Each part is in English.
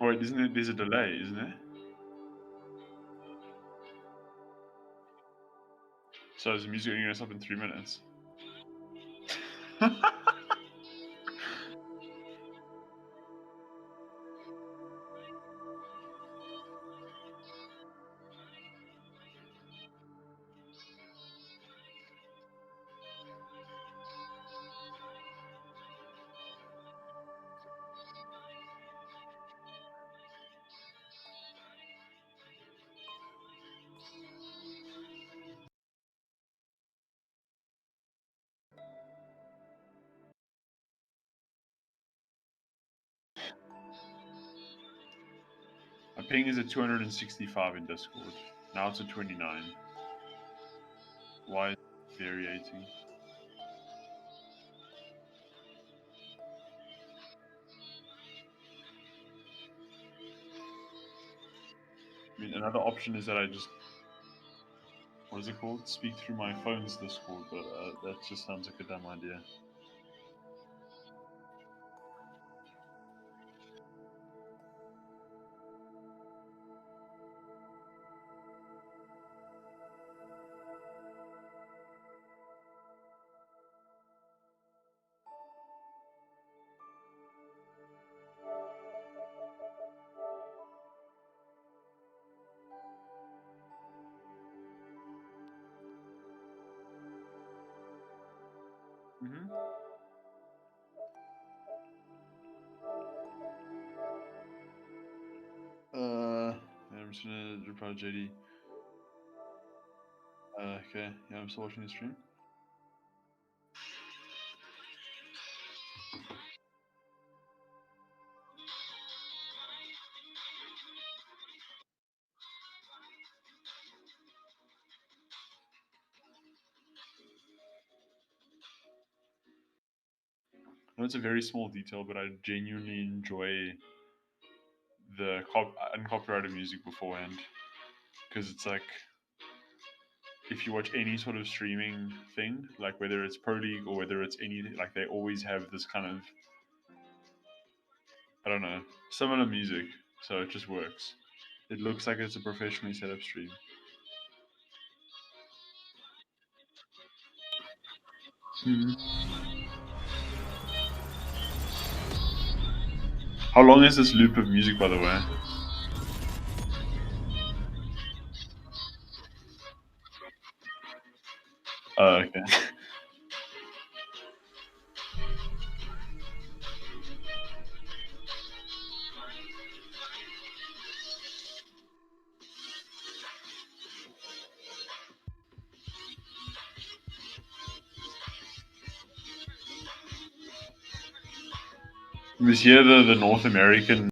Wait, isn't it? There's a delay, isn't it? So is the music only going to stop in 3 minutes? My ping is at 265 in Discord. Now it's at 29. Why is it variating? I mean, another option is that I just, what is it called? Speak through my phone's Discord, but that just sounds like a dumb idea. Mm-hmm. I'm just gonna reply to JD. Okay, yeah, I'm still watching the stream. I know it's a very small detail, but I genuinely enjoy the uncopyrighted music beforehand, because it's like, if you watch any sort of streaming thing, like whether it's Pro League or whether it's any, like they always have this kind of, I don't know, similar music, so it just works. It looks like it's a professionally set up stream. How long is this loop of music, by the way? Oh, okay. Was here the North American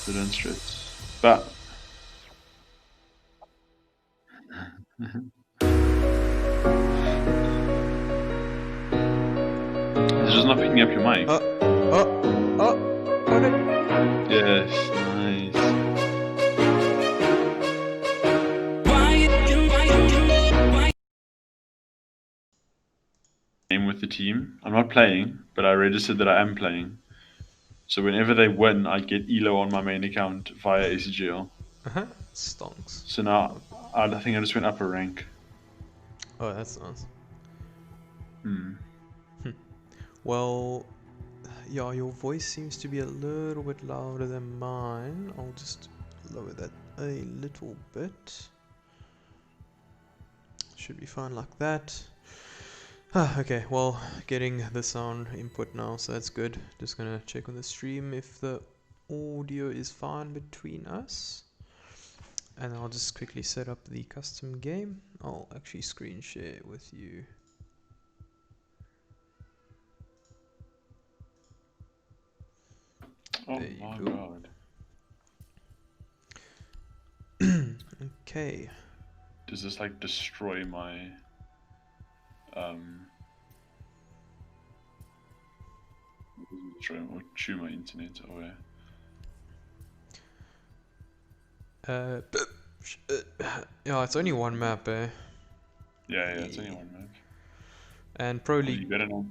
So don't stress. But it's just not picking up your mic. Got it. Yes, nice. Game with the team. I'm not playing, but I registered that I am playing. So whenever they win, I get ELO on my main account via ACGL. Stonks. So now I think I just went up a rank. Oh, that's nice. Well, yeah, your voice seems to be a little bit louder than mine. I'll just lower that a little bit. Should be fine like that. Okay, well, getting the sound input now, so that's good. Just gonna check on the stream if the audio is fine between us. And I'll just quickly set up the custom game. I'll actually screen share with you. Oh There you my go. god. Okay. Does this like destroy my or chew my internet away? Yeah, it's only one map, eh? Yeah, it's only one map. And Oh, probably you better not.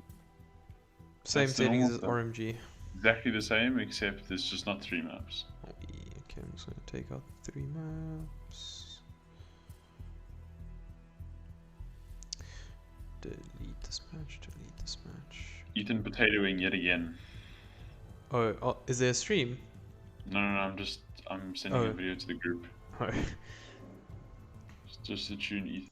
same That's the settings normal as stuff. RMG. Exactly the same, except there's just not 3 maps. Okay, I'm just gonna take out 3 maps. Delete this match, delete this match. Ethan potatoing yet again. Oh, is there a stream? No, I'm sending a video to the group. Oh. Just to tune Ethan.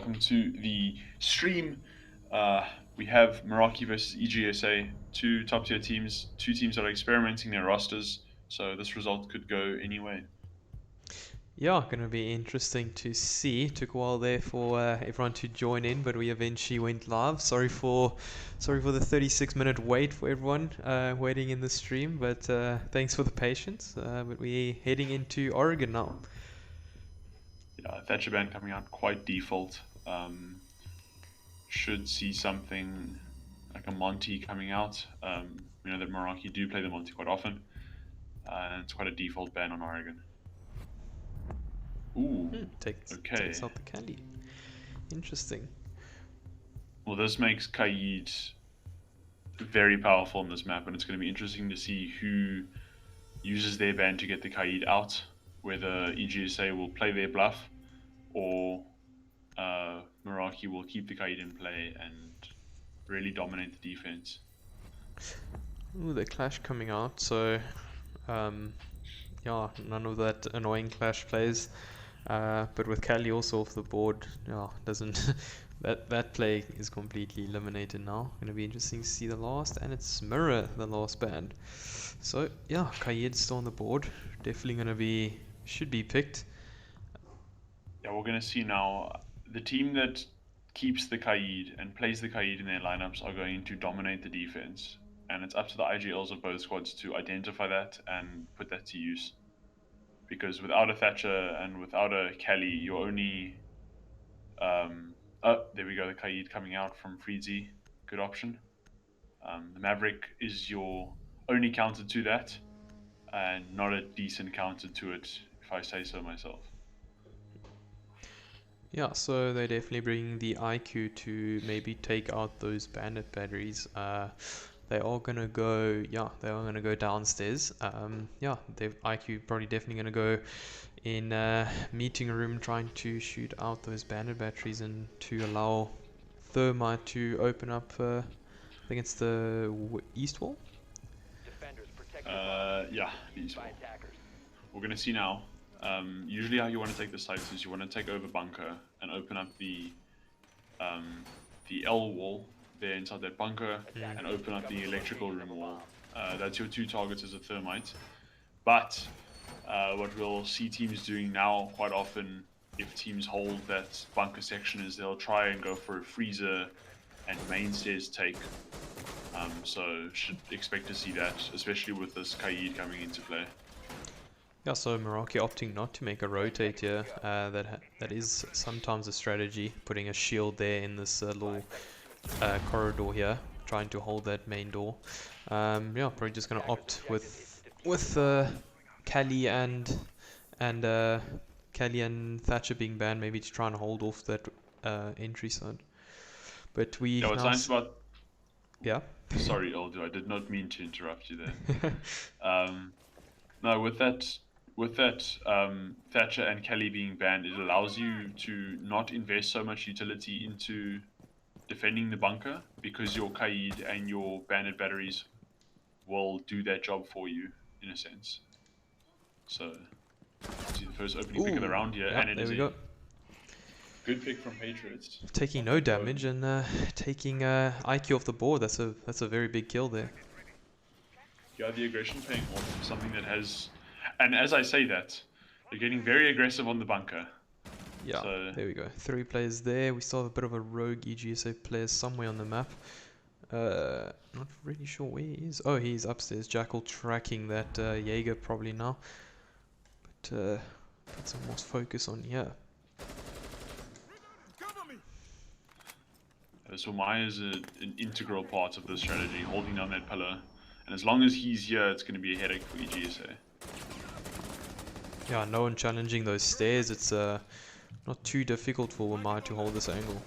welcome to the stream. We have Meraki versus EGSA, two top tier teams, two teams that are experimenting their rosters. So this result could go any way. Yeah, gonna be interesting to see. Took a while there for everyone to join in, but we eventually went live. Sorry for the 36-minute wait for everyone waiting in the stream, but thanks for the patience. But we're heading into Oregon now. Yeah, Thatcher Band coming out quite default. Should see something like a Monty coming out. We know that Meraki do play the Monty quite often. And it's quite a default ban on Oregon. Ooh, Takes out the candy. Interesting. Well, this makes Kaid very powerful on this map, and it's going to be interesting to see who uses their ban to get the Kaid out, whether EGSA will play their bluff or Meraki will keep the Kaid in play and really dominate the defense. Ooh, the clash coming out, so yeah, none of that annoying clash plays. But with Kali also off the board, yeah, doesn't that play is completely eliminated now. Gonna be interesting to see the last, and it's Mirror, the last band. So yeah, Kaid's still on the board. Definitely should be picked. Yeah, we're gonna see now. The team that keeps the Kaid and plays the Kaid in their lineups are going to dominate the defense, and it's up to the IGLs of both squads to identify that and put that to use. Because without a Thatcher and without a Kelly, you're only oh, there we go, the Kaid coming out from Freezy. Good option. The Maverick is your only counter to that, and not a decent counter to it, if I say so myself. Yeah, so they're definitely bringing the IQ to maybe take out those bandit batteries. They are gonna go, yeah, they are gonna go downstairs. Yeah, their IQ probably definitely gonna go in meeting room, trying to shoot out those bandit batteries and to allow Thermite to open up. I think it's the east wall. Yeah, the east wall. We're gonna see now. Usually, how you want to take the sites is you want to take over bunker and open up the L wall there inside that bunker and open up the electrical room wall. That's your two targets as a thermite. But what we'll see teams doing now quite often, if teams hold that bunker section, is they'll try and go for a freezer and mainstairs take. So should expect to see that, especially with this Kaid coming into play. Yeah, so Meraki opting not to make a rotate here. That is sometimes a strategy, putting a shield there in this little corridor here, trying to hold that main door. Yeah, probably just gonna opt with Kali and Thatcher being banned, maybe to try and hold off that entry side. But we what's nice about yeah. Sorry, Oldu, I did not mean to interrupt you there. No, with that Thatcher and Kelly being banned, it allows you to not invest so much utility into defending the bunker, because your Kaid and your bandit batteries will do that job for you, in a sense. So, see the first opening pick of the round here, and it is a good pick from Patriots. Taking no damage and taking IQ off the board. That's a very big kill there. Yeah, the aggression paying off, something that has, and as I say that, they're getting very aggressive on the bunker. Yeah, so there we go. 3 players there. We still have a bit of a rogue EGSA player somewhere on the map. Not really sure where he is. Oh, he's upstairs. Jackal tracking that Jaeger probably now. But put some more focus on here. So Maya is an integral part of this strategy, holding down that pillar. And as long as he's here, it's going to be a headache for EGSA. Yeah, no one challenging those stairs. It's not too difficult for Maya to hold this angle.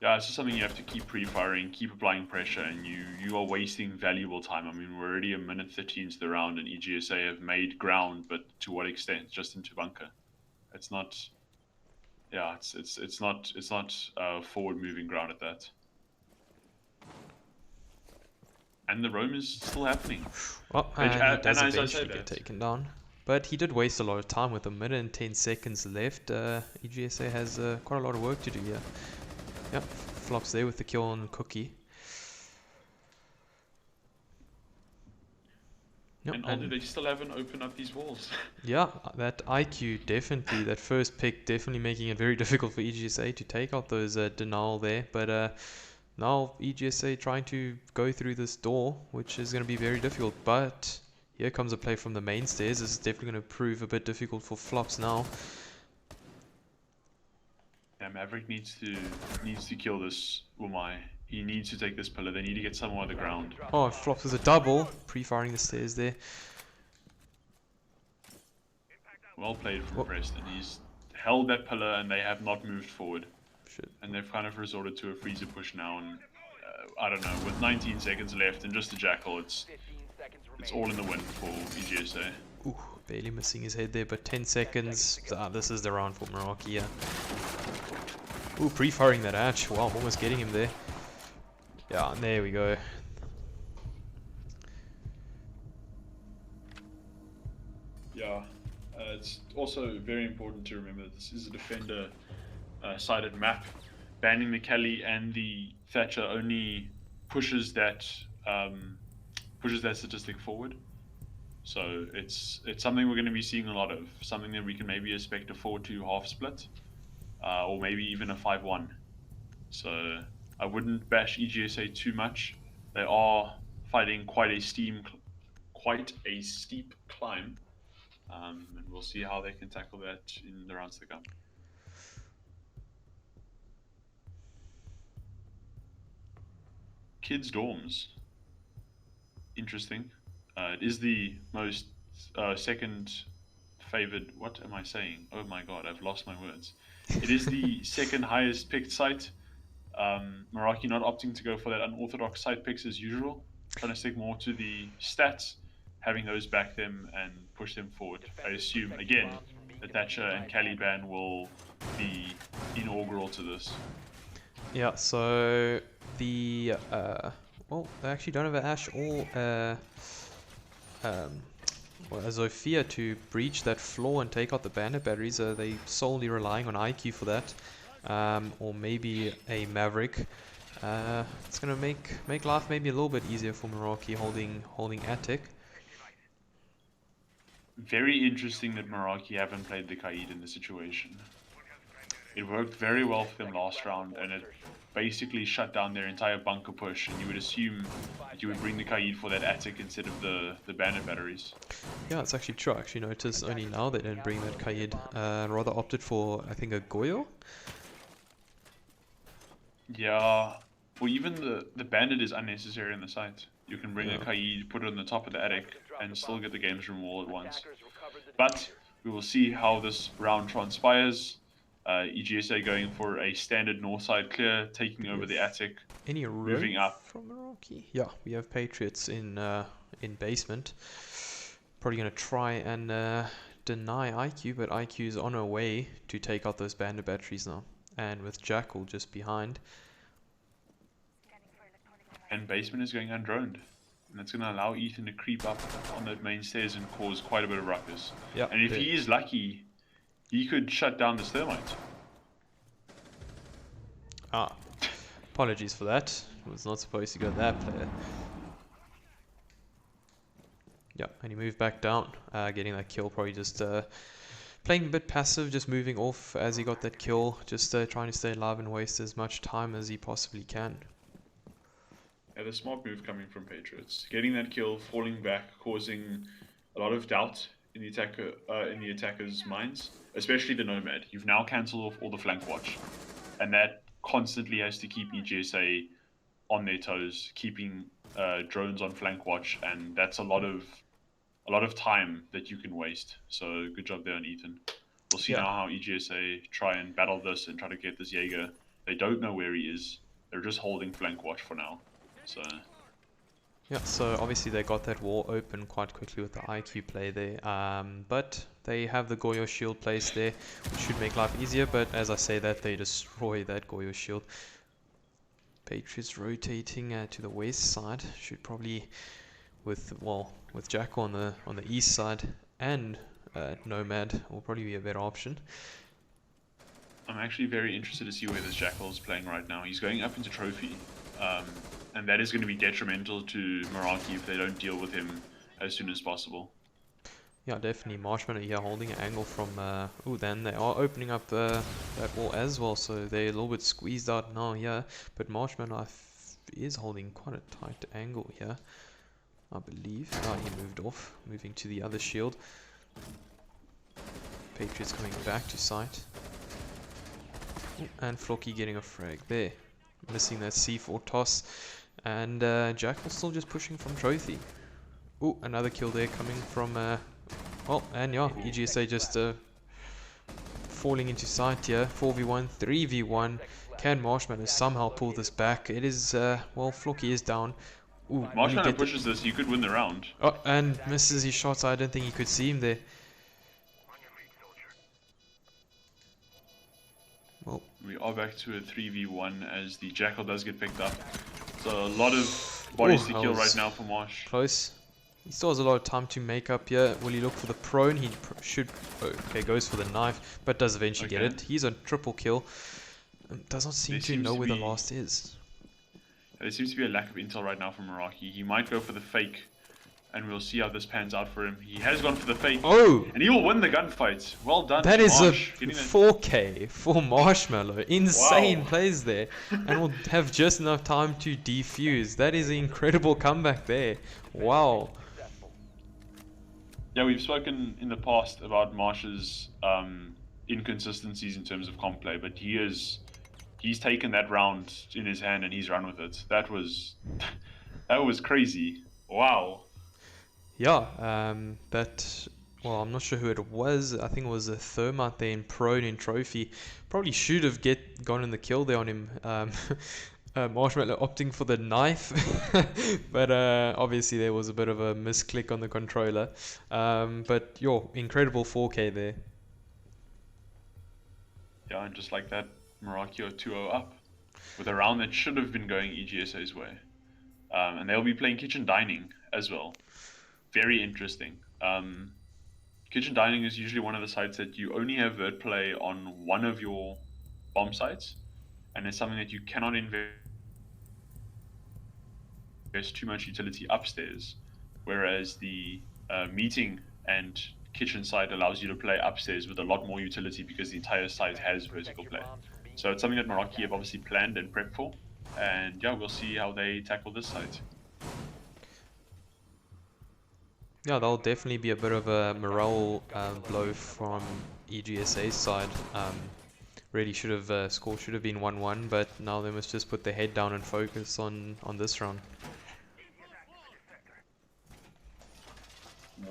Yeah, it's just something you have to keep pre-firing, keep applying pressure, and you are wasting valuable time. I mean, we're already a minute 30 into the round, and EGSA have made ground, but to what extent? Just into bunker. It's not. Yeah, it's not forward-moving ground at that. And the roam is still happening. Well, and he does and eventually get taken down. But he did waste a lot of time with a minute and 10 seconds left. EGSA has quite a lot of work to do here. Yep, Flops there with the kill on Cookie. Yep, And Aldo, they still haven't opened up these walls. yeah, that IQ definitely, that first pick definitely making it very difficult for EGSA to take out those denial there. But now EGSA trying to go through this door, which is going to be very difficult. But here comes a play from the main stairs. This is definitely going to prove a bit difficult for Flops now. Yeah, Maverick needs to kill this Umai. He needs to take this pillar. They need to get someone on the ground. Oh, Flops with a double, pre-firing the stairs there. Well played from Preston. He's held that pillar and they have not moved forward. Shit. And they've kind of resorted to a freezer push now. And I don't know, with 19 seconds left and just a Jackal, it's all in the wind for EGSA. Ooh, barely missing his head there, but 10 seconds. This is the round for Meraki, yeah. Ooh, pre-firing that Ash. Wow, almost getting him there. Yeah, and there we go. Yeah, it's also very important to remember that this is a defender-sided map. Banning the Kelly and the Thatcher only pushes that statistic forward. So it's something we're going to be seeing a lot of. Something that we can maybe expect a 4-2 half split, or maybe even a 5-1. So I wouldn't bash EGSA too much. They are fighting quite a steep climb, and we'll see how they can tackle that in the rounds to come. Kids' dorms. Interesting. It is the most second favored. What am I saying? Oh my god, I've lost my words. It is the second highest picked site. Meraki not opting to go for that unorthodox site picks as usual, trying to stick more to the stats, having those back them and push them forward. I assume again that Thatcher and Caliban will be inaugural to this. Yeah, so the well, they actually don't have an Ash or a Zofia to breach that floor and take out the bandit batteries. They solely relying on IQ for that, or maybe a Maverick. It's gonna make life maybe a little bit easier for Meraki holding Attic. Very interesting that Meraki haven't played the Kaid in the situation. It worked very well for them last round, and it basically shut down their entire bunker push, and you would assume that you would bring the Kaid for that attic instead of the bandit batteries. Yeah, it's actually true. I actually noticed only now they didn't bring that Kaid. Rather opted for, I think, a Goyo. Yeah, well, even the bandit is unnecessary in the site. You can bring a Kaid, put it on the top of the attic, and still get the games room all at once. But we will see how this round transpires. EGSA going for a standard north side clear, taking over the attic, any moving up from Meraki. Yeah, we have Patriots in basement. Probably gonna try and deny IQ, but IQ is on her way to take out those bandit batteries now, and with Jackal just behind. And basement is going undroned, and that's going to allow Ethan to creep up on the main stairs and cause quite a bit of ruckus. Yeah, and if he is lucky, he could shut down this thermite. Apologies for that. Was not supposed to go that player. Yeah, and he moved back down, getting that kill. Probably just playing a bit passive, just moving off as he got that kill, just trying to stay alive and waste as much time as he possibly can. Yeah, the smart move coming from Patriots, getting that kill, falling back, causing a lot of doubt in the attacker's minds, especially the Nomad. You've now cancelled off all the flank watch, and that constantly has to keep EGSA on their toes, keeping drones on flank watch, and that's a lot of time that you can waste. So good job there on Ethan. We'll see now how EGSA try and battle this and try to get this Jaeger. They don't know where he is. They're just holding flank watch for now. So yeah, so obviously they got that wall open quite quickly with the IQ play there, but they have the Goyo shield placed there, which should make life easier, but as I say that, they destroy that Goyo shield. Patriots rotating to the west side, should probably, with Jackal on the east side, and Nomad will probably be a better option. I'm actually very interested to see where this Jackal is playing right now. He's going up into Trophy, and that is going to be detrimental to Meraki if they don't deal with him as soon as possible. Yeah, definitely. Marshmallow here holding an angle from... then they are opening up that wall as well, so they're a little bit squeezed out now here. But Marshmallow is holding quite a tight angle here, I believe. Oh, he moved off, moving to the other shield. Patriots coming back to site. Ooh, and Flocky getting a frag there. Missing that C4 toss. And Jackal still just pushing from Trophy. Ooh, another kill there coming from... well, and yeah, EGSA just falling into sight here. 4v1, 3v1. Can Marshmallow somehow pull this back? It is, well, Flocky is down. Ooh, Marshmallow pushes this, you could win the round. Oh, and misses his shots. I don't think he could see him there. Well, we are back to a 3v1 as the Jackal does get picked up. So a lot of bodies to kill right now for Marsh. Close. He still has a lot of time to make up here. Will he look for the prone? He should... Okay, goes for the knife, but does eventually get it. He's on triple kill. Does not seem to know where the last is. There seems to be a lack of intel right now from Meraki. He might go for the fake, and we'll see how this pans out for him. He has gone for the fake. Oh! And he will win the gunfight. Well done, That is Marsh. a 4K for Marshmallow. Insane plays there. And will have just enough time to defuse. That is an incredible comeback there. Wow. Yeah, we've spoken in the past about Marsh's inconsistencies in terms of comp play, but he's taken that round in his hand and he's run with it. That was crazy. Wow. Yeah, well, I'm not sure who it was. I think it was a Thermite there in Prone in Trophy. Probably should have gotten the kill there on him. Marshmallow opting for the knife, but obviously there was a bit of a misclick on the controller. But incredible 4K there. Yeah, and just like that, Meraki are 2-0 up with a round that should have been going EGSA's way. And they'll be playing Kitchen Dining as well. Very interesting. Kitchen Dining is usually one of the sites that you only have vert play on one of your bomb sites, and it's something that you cannot invest too much utility upstairs, whereas the meeting and kitchen site allows you to play upstairs with a lot more utility because the entire site has vertical play. So it's something that Meraki have obviously planned and prepped for, and yeah, we'll see how they tackle this site. Yeah, that'll definitely be a bit of a morale blow from EGSA's side. Really should have score should have been 1-1, but now they must just put their head down and focus on this round.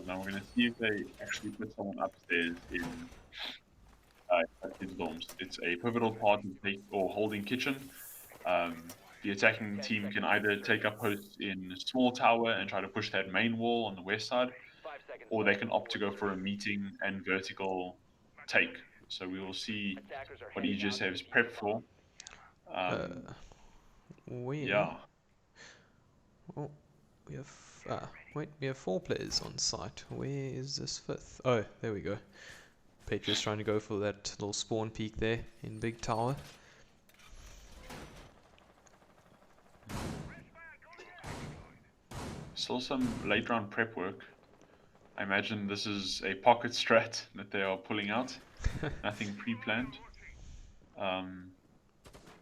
Now we're going to see if they actually put someone upstairs in his dorms. It's a pivotal part of holding kitchen. The attacking team can either take up posts in a small tower and try to push that main wall on the west side, or they can opt to go for a meeting and vertical take. So we will see what EGSA has prepped for. Yeah. Oh, we have we have 4 players on site. Where is this 5th? Oh, there we go. Patriots trying to go for that little spawn peak there in big tower. Still some late round prep work. I imagine this is a pocket strat that they are pulling out. Nothing pre-planned.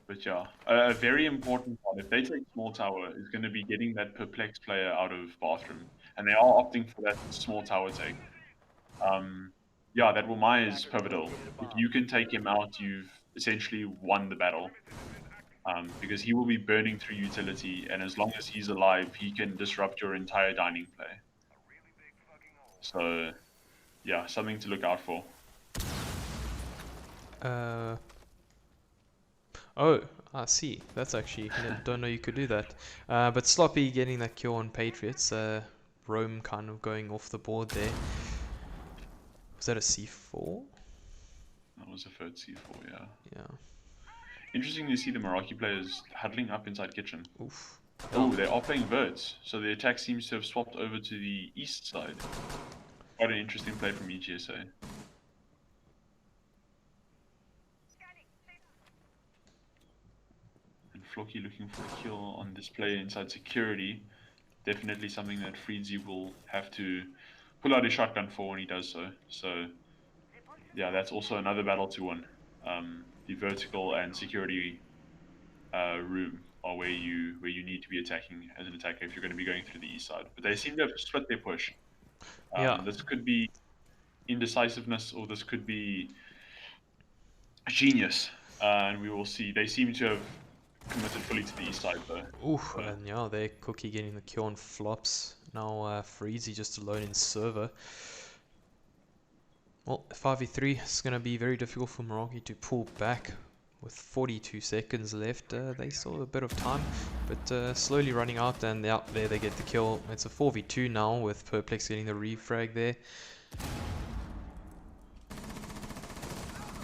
But yeah, a very important part, if they take small tower, is going to be getting that perplexed player out of bathroom. And they are opting for that small tower take. Yeah, that Wamai is pivotal. If you can take him out, you've essentially won the battle. Because he will be burning through utility, and as long as he's alive, he can disrupt your entire dining play. So, yeah, something to look out for. Oh, I see. That's actually... I don't know you could do that. But Sloppy getting that kill on Patriots. Rome kind of going off the board there. Was that a C4? That was a third C4, yeah. Yeah. Interesting to see the Meraki players huddling up inside kitchen. Oof. Oh, they are playing verts, so the attack seems to have swapped over to the east side. quite an interesting play from EGSA. And Flocky looking for a kill on this play inside security. Definitely something that Freezy will have to pull out his shotgun for when he does so. So yeah, that's also another battle to win. The vertical and security room are where you need to be attacking as an attacker if you're going to be going through the east side. But they seem to have split their push. Yeah. This could be indecisiveness, or this could be genius, and we will see. They seem to have committed fully to the east side though. Oof, So, and yeah, they're Cookie getting the kill on flops. Now Freezy just alone in server. Well, 5v3 is going to be very difficult for Meraki to pull back. With 42 seconds left, they still have a bit of time, but slowly running out, and out there they get the kill. It's a 4v2 now with Perplex getting the refrag there.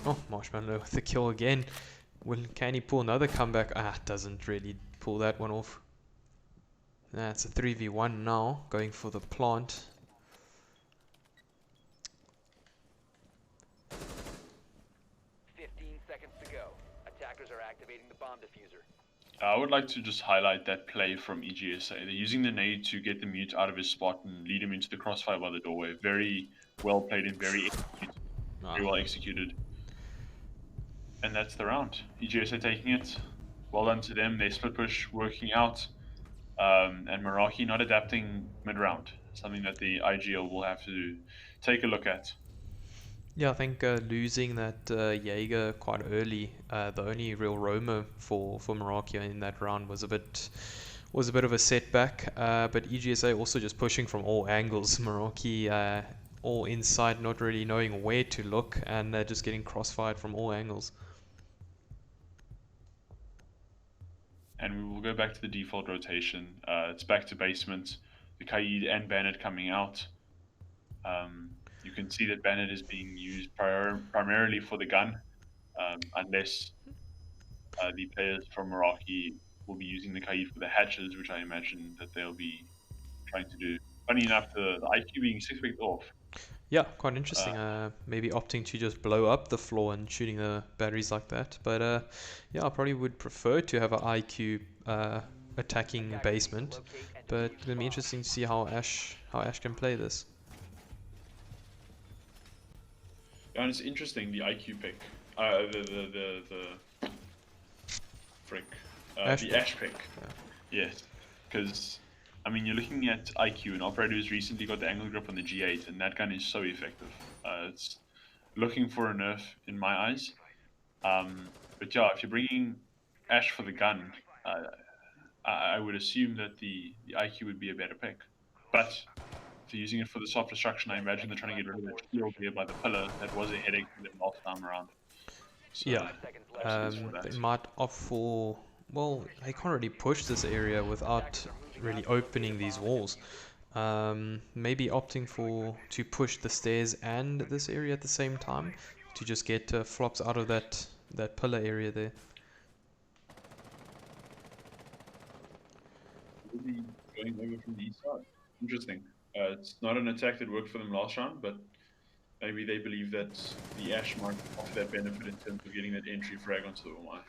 Oh, Marshmallow with the kill again. Can he pull another comeback? Doesn't really pull that one off. It's a 3v1 now, going for the plant. I would like to just highlight that play from EGSA. They're using the nade to get the mute out of his spot and lead him into the crossfire by the doorway. Very well played and very well executed. And that's the round. EGSA taking it. Well done to them. They split push working out. And Meraki not adapting mid-round. Something that the IGL will have to take a look at. Yeah, I think losing that Jaeger quite early, the only real roamer for Meraki in that round was a bit of a setback. But EGSA also just pushing from all angles. Meraki all inside, not really knowing where to look, and just getting crossfired from all angles. And we will go back to the default rotation. It's back to basement. The Kaid and Bannett coming out. You can see that Bannett is being used primarily for the gun, unless the players from Meraki will be using the Kaid for the hatches, which I imagine that they'll be trying to do. Funny enough, the IQ being 6 weeks off. Yeah, quite interesting. Maybe opting to just blow up the floor and shooting the batteries like that. But yeah, I probably would prefer to have an IQ attacking basement. But it's gonna be interesting to see how Ash can play this. And it's interesting, the IQ pick. The frick. The Ash pick. Yeah. Yes. Because, I mean, you're looking at IQ, and Operator who's recently got the angle grip on the G8, and that gun is so effective. It's looking for a nerf in my eyes. But yeah, if you're bringing Ash for the gun, I would assume that the IQ would be a better pick. But if you're using it for the soft destruction, I imagine they're trying to get rid of that shield there by the pillar. That was a headache for them last time around. So, yeah, they might opt for... Well, they can't really push this area without really opening these walls. Maybe opting to push the stairs and this area at the same time to just get flops out of that pillar area there. Will be going over from the east side. Interesting. It's not an attack that worked for them last round, but maybe they believe that the Ash might offer that benefit in terms of getting that entry frag onto the OMI.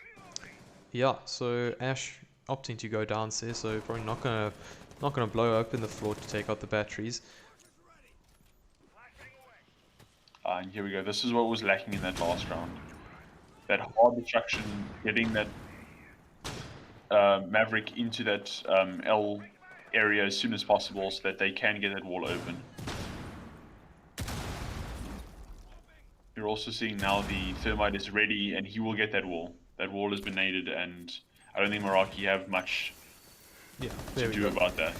Yeah, so Ash opting to go downstairs, so probably not gonna blow open the floor to take out the batteries. And here we go. This is what was lacking in that last round. That hard destruction, getting that Maverick into that L area as soon as possible so that they can get that wall open. You're also seeing now the Thermite is ready and he will get that wall. That wall has been naded, and I don't think Meraki have much to do about that.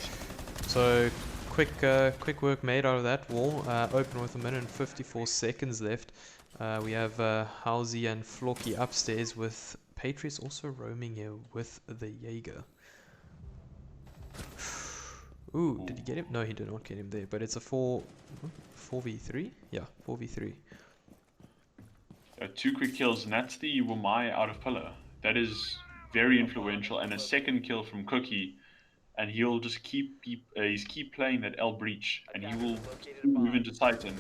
So quick work made out of that wall. Open with 1 minute and 54 seconds left. We have Halsey and Flocky upstairs, with Patriots also roaming here with the Jaeger. Ooh, did he get him? No, he did not get him there, but it's a 4v3? Yeah, 4v3. 2 quick kills, and that's the Wamai out of pillar. That is very influential, and a second kill from Cookie and he'll just keep playing that L breach, and he will move into sight. And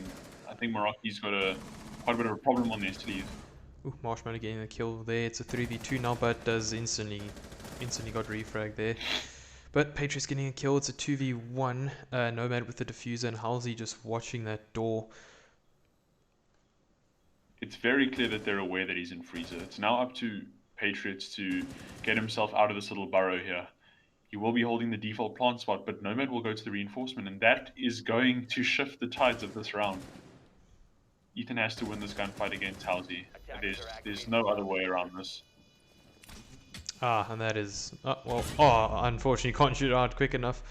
I think Meraki's got quite a bit of a problem on their sleeve. Ooh, Marshmallow getting the kill there. It's a 3v2 now, but does instantly got refragged there. But Patriots getting a kill. It's a 2v1. Nomad with the diffuser, and Halsey just watching that door. It's very clear that they're aware that he's in freezer. It's now up to Patriots to get himself out of this little burrow here. He will be holding the default plant spot, but Nomad will go to the reinforcement, and that is going to shift the tides of this round. Ethan has to win this gunfight against Halsey. There's no other way around this. Ah, and that is... unfortunately can't shoot out quick enough.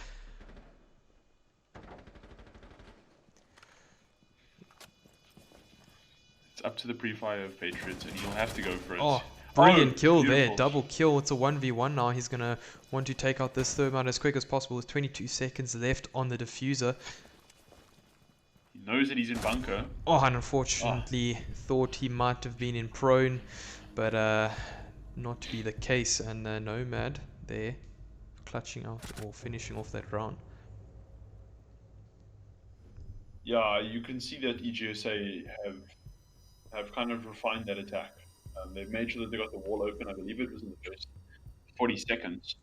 It's up to the pre-fire of Patriots, and he'll have to go for it. Oh, brilliant kill beautiful. there. Double kill. It's a 1v1 now. He's going to want to take out this thermite as quick as possible with 22 seconds left on the diffuser. He knows that he's in bunker. Oh, and unfortunately thought he might have been in prone, but not to be the case. And Nomad there clutching out or finishing off that round. Yeah, you can see that EGSA have kind of refined that attack. They've made sure that they got the wall open. I believe it was in the first 40 seconds,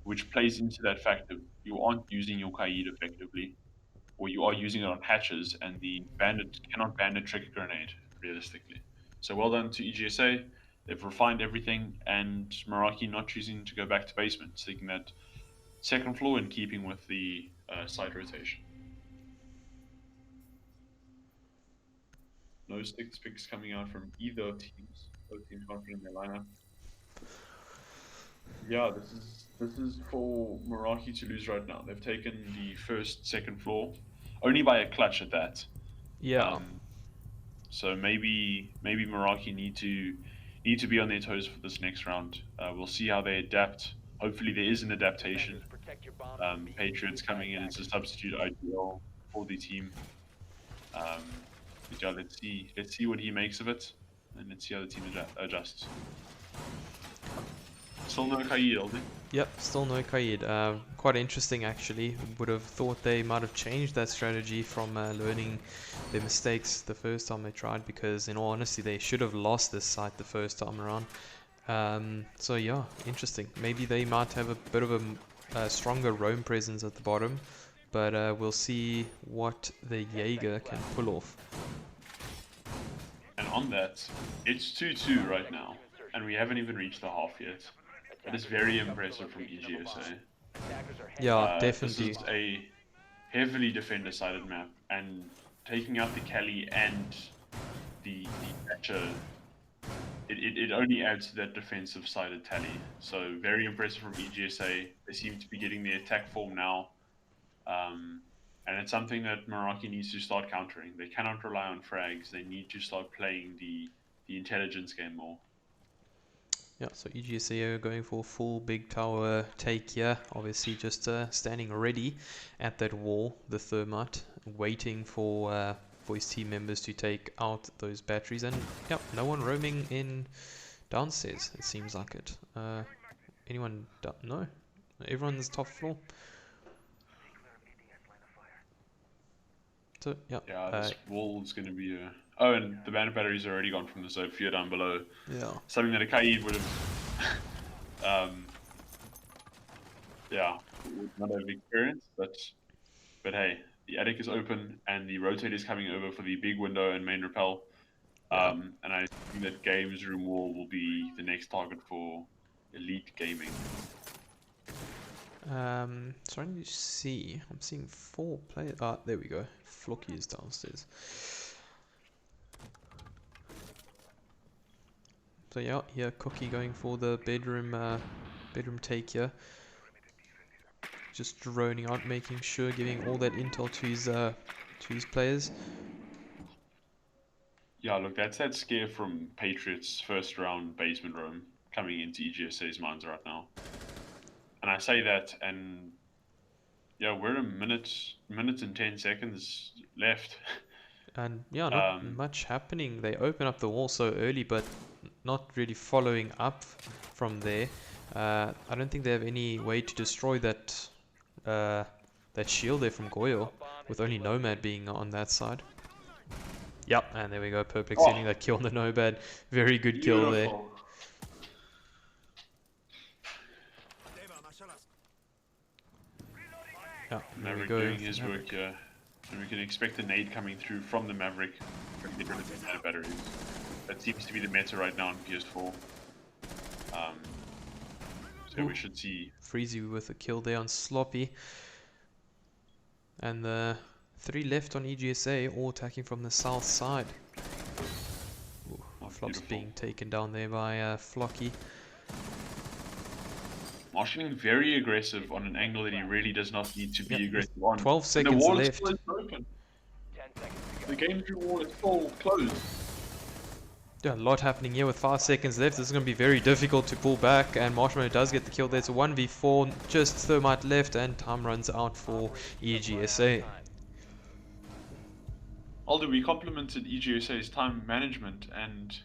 which plays into that fact that you aren't using your Kaid effectively, or you are using it on hatches, and the bandit cannot bandit trick a grenade realistically. So well done to EGSA. They've refined everything, and Meraki not choosing to go back to basement, taking that second floor in keeping with the side rotation. No sticks picks coming out from either teams. Both teams confident in their lineup. Yeah, this is for Meraki to lose right now. They've taken the first, second floor, only by a clutch at that. Yeah. So maybe Meraki need to be on their toes for this next round. We'll see how they adapt. Hopefully there is an adaptation. Patriots coming in as a substitute IGL for the team. But yeah, let's see what he makes of it, and let's see how the team adjusts. Still no Kaid, LD? Yep, still no Kaid. Quite interesting actually. Would have thought they might have changed that strategy from learning their mistakes the first time they tried, because in all honesty they should have lost this site the first time around. So yeah, interesting. Maybe they might have a bit of a stronger roam presence at the bottom, but we'll see what the Jaeger can pull off. And on that, it's 2-2 right now, and we haven't even reached the half yet. That is very impressive from EGSA. Yeah, definitely. This is a heavily defender-sided map, and taking out the Cali and the Thatcher, it only adds to that defensive-sided tally. So very impressive from EGSA. They seem to be getting their attack form now. And it's something that Meraki needs to start countering. They cannot rely on frags. They need to start playing the intelligence game more. Yeah, so EGSA are going for full big tower take here. Obviously just standing ready at that wall, the thermite, waiting for his team members to take out those batteries. And yeah, no one roaming in downstairs, it seems like it. Anyone? No? Everyone's top floor. So, yeah. Yeah, this wall is going to be a... Oh, and the bandit batteries are already gone from the Sophia down below. Yeah. Something that a Kaid would have... yeah, would not have experienced, but hey, the attic is open and the rotator is coming over for the big window and main rappel. And I think that games room wall will be the next target for elite gaming. Trying to see. I'm seeing 4 players. Ah, there we go. Flocky is downstairs. So yeah, here Cookie going for the bedroom take here. Just droning out, making sure, giving all that intel to his players. Yeah, look, that's that scare from Patriots' first round basement room coming into EGSA's minds right now. And I say that, and yeah, we're a minute and 10 seconds left. And yeah, not much happening. They open up the wall so early, but not really following up from there. I don't think they have any way to destroy that that shield there from Goyle, with only Nomad being on that side. Yep, and there we go, Perplex getting that kill on the Nomad. Very good kill there. Beautiful. Yeah, there we Maverick go. doing his work here. And we can expect a nade coming through from the Maverick to get rid of the batteries. That seems to be the meta right now on PS4. So we should see Freezy with a kill there on Sloppy. And the 3 left on EGSA, all attacking from the south side. Ooh, Flops being taken down there by Flocky. Marsh getting very aggressive on an angle that he really does not need to be aggressive on. 12 seconds and the wall left. Is still open. The game through wall is still closed. Yeah, a lot happening here with 5 seconds left. This is going to be very difficult to pull back, and Marshmallow does get the kill there. It's a 1v4, just Thermite left, and time runs out for EGSA. Although we complimented EGSA's time management, and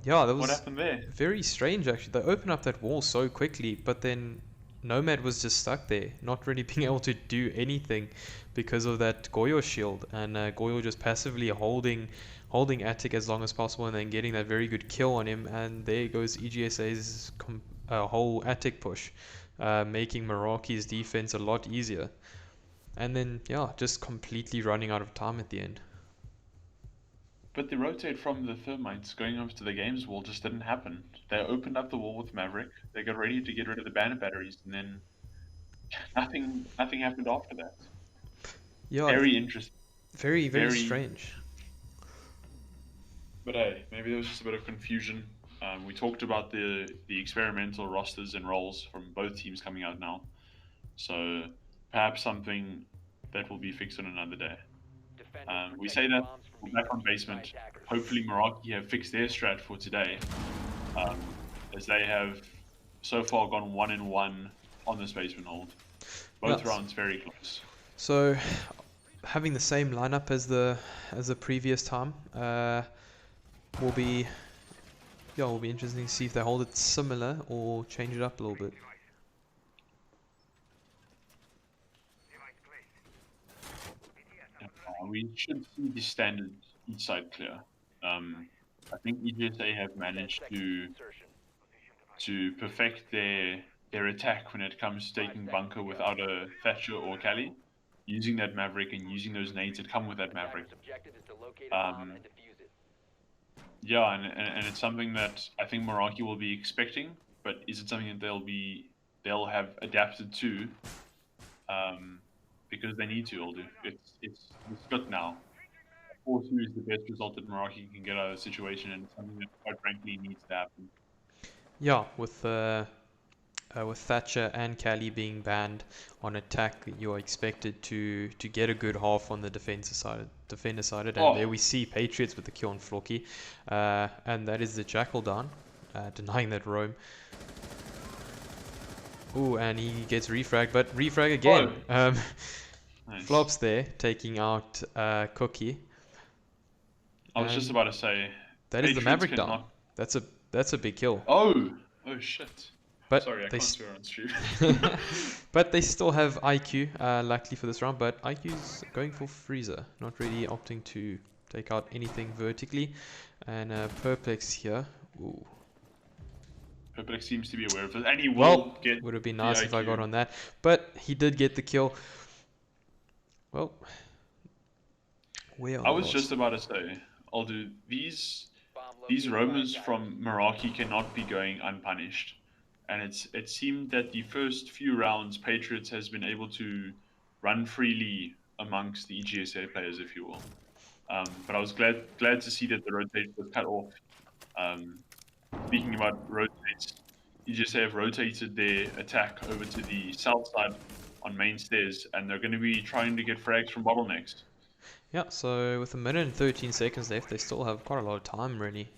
yeah, that was what happened there? Very strange actually. They opened up that wall so quickly, but then Nomad was just stuck there, not really being able to do anything because of that Goyo shield, and Goyo just passively holding Attic as long as possible and then getting that very good kill on him, and there goes EGSA's whole Attic push, making Meraki's defense a lot easier. And then, yeah, just completely running out of time at the end. But the rotate from the Thermites going over to the games wall just didn't happen. They opened up the wall with Maverick, they got ready to get rid of the banner batteries, and then nothing happened after that. Yeah, very interesting. Very strange. But hey, maybe there was just a bit of confusion. We talked about the experimental rosters and roles from both teams coming out now. So perhaps something that will be fixed on another day. We say that we're back on basement. Hopefully Meraki have fixed their strat for today, as they have so far gone 1-1 on this basement hold. Both rounds very close. So having the same lineup as the previous time will be interesting to see if they hold it similar or change it up a little bit. We should see the standard each side clear. I think EGSA have managed to perfect their attack when it comes to taking bunker without a Thatcher or Cali, using that Maverick and using those nades that come with that Maverick. Yeah, and it's something that I think Meraki will be expecting, but is it something that they'll have adapted to? Because they need to. It's good now. 4-2 is the best result that Meraki can get out of the situation, and it's something that quite frankly needs to happen. Yeah, with Thatcher and Cali being banned on attack, you're expected to get a good half on the defender side. And there we see Patriots with the kill on Flocky, and that is the Jackal down, denying that roam. Ooh, and he gets refrag, but refrag again. Nice. Flops there, taking out Cookie. I was just about to say that Patriots is the Maverick down. That's a big kill. Oh shit. But sorry, I can't swear on stream. But they still have IQ, luckily for this round. But IQ's going for Freezer, not really opting to take out anything vertically. And Perplex here. Ooh. Perplex seems to be aware of it, and he will get. Would have been nice if I got on that, but he did get the kill. Well, I was just about to say, although these roamers from Meraki cannot be going unpunished, and it seemed that the first few rounds Patriots has been able to run freely amongst the EGSA players, if you will. But I was glad to see that the rotation was cut off. Speaking about rotates, EGSA have rotated their attack over to the south side on main stairs, and they're going to be trying to get frags from bottlenecks. Yeah, so with 1 minute and 13 seconds left, they still have quite a lot of time, really.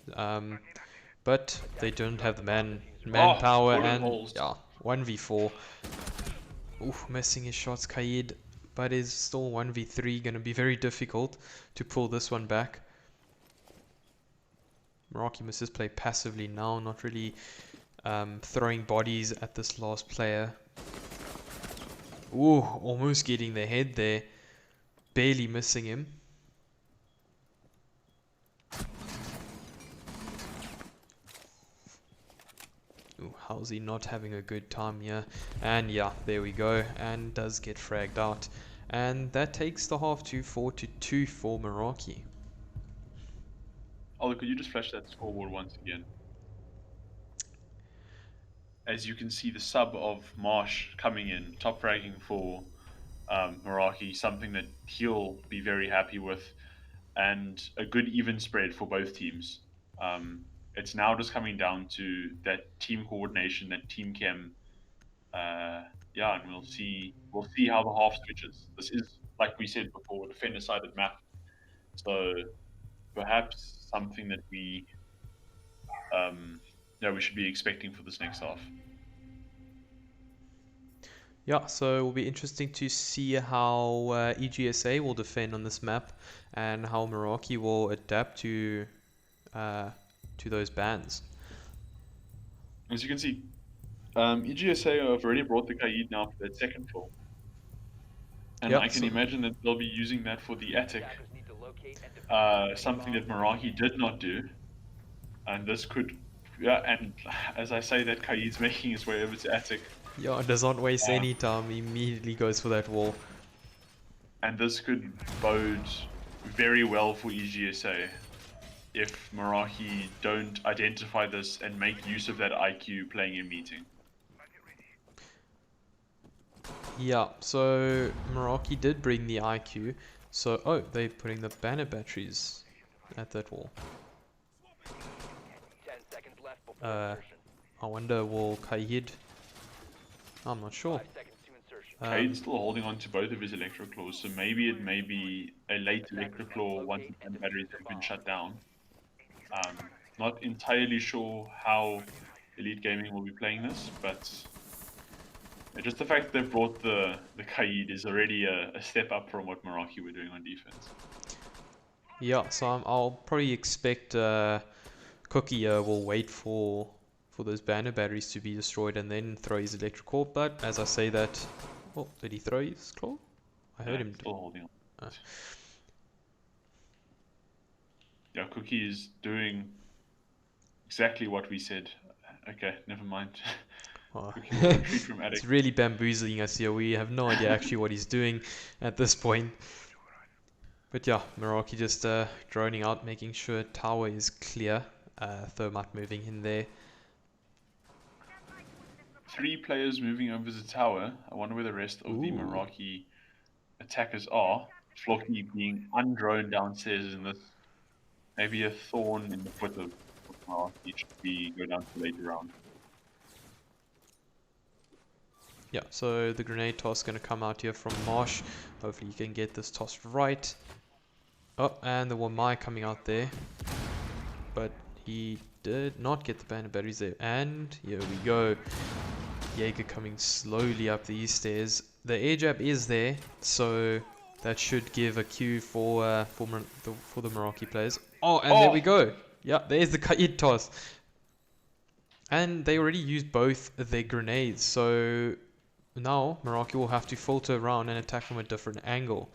But they don't have the manpower, and yeah, 1v4. Ooh, missing his shots, Kaid, but is still 1v3, going to be very difficult to pull this one back. Meraki must just play passively now, not really throwing bodies at this last player. Ooh, almost getting the head there. Barely missing him. Ooh, how's he not having a good time here? And yeah, there we go. And does get fragged out. And that takes the half to 4-2 for Meraki. Ollie, could you just flash that scoreboard once again? As you can see, the sub of Marsh coming in, top fragging for Meraki, something that he'll be very happy with, and a good even spread for both teams. It's now just coming down to that team coordination, that team chem. Yeah, and we'll see how the half switches. This is, like we said before, a defender-sided map, so perhaps something that we should be expecting for this next half. Yeah, so it will be interesting to see how EGSA will defend on this map and how Meraki will adapt to those bans. As you can see, EGSA have already brought the Kaid now for that second floor. And Yeah, I can imagine that they'll be using that for the attic, something that Meraki did not do. And this could, yeah, and as I say that, Kaid's making his way over to attic. yeah, does not waste any time, he immediately goes for that wall. And this could bode very well for EGSA if Meraki don't identify this and make use of that IQ playing in meeting. Yeah, so Meraki did bring the IQ. So, oh, they're putting the banner batteries at that wall. 10 seconds left before insertion. I wonder, will Kaid? I'm not sure. 5 seconds to insertion. Kaid's still holding on to both of his electro claws, so maybe it may be a late electro claw once the batteries have been shut down. Not entirely sure how Elite Gaming will be playing this, but just the fact that they've brought the Kaid is already a step up from what Meraki were doing on defense. Yeah, so I'll probably expect Cookie will wait for those banner batteries to be destroyed and then throw his electric claw. But as I say that, oh, did he throw his claw? I heard him. Still holding on. Yeah, Cookie is doing exactly what we said. Okay, never mind. Oh. From It's really bamboozling us here. We have no idea actually what he's doing at this point. But yeah, Meraki just droning out, making sure tower is clear. Thermite moving in there. 3 players moving over the tower. I wonder where the rest of the Meraki attackers are. Flocky being undroned downstairs in this. Maybe a thorn in the foot of Meraki should go down to later round. Yeah, so the grenade toss going to come out here from Marsh. Hopefully you can get this toss right. Oh, and the Wamai coming out there. But he did not get the banner batteries there. And here we go. Jaeger coming slowly up these stairs. The air jab is there, so that should give a cue for the Meraki players. Oh, and there we go. Yeah, there's the Kaid toss. And they already used both their grenades, so now Meraki will have to filter around and attack from a different angle.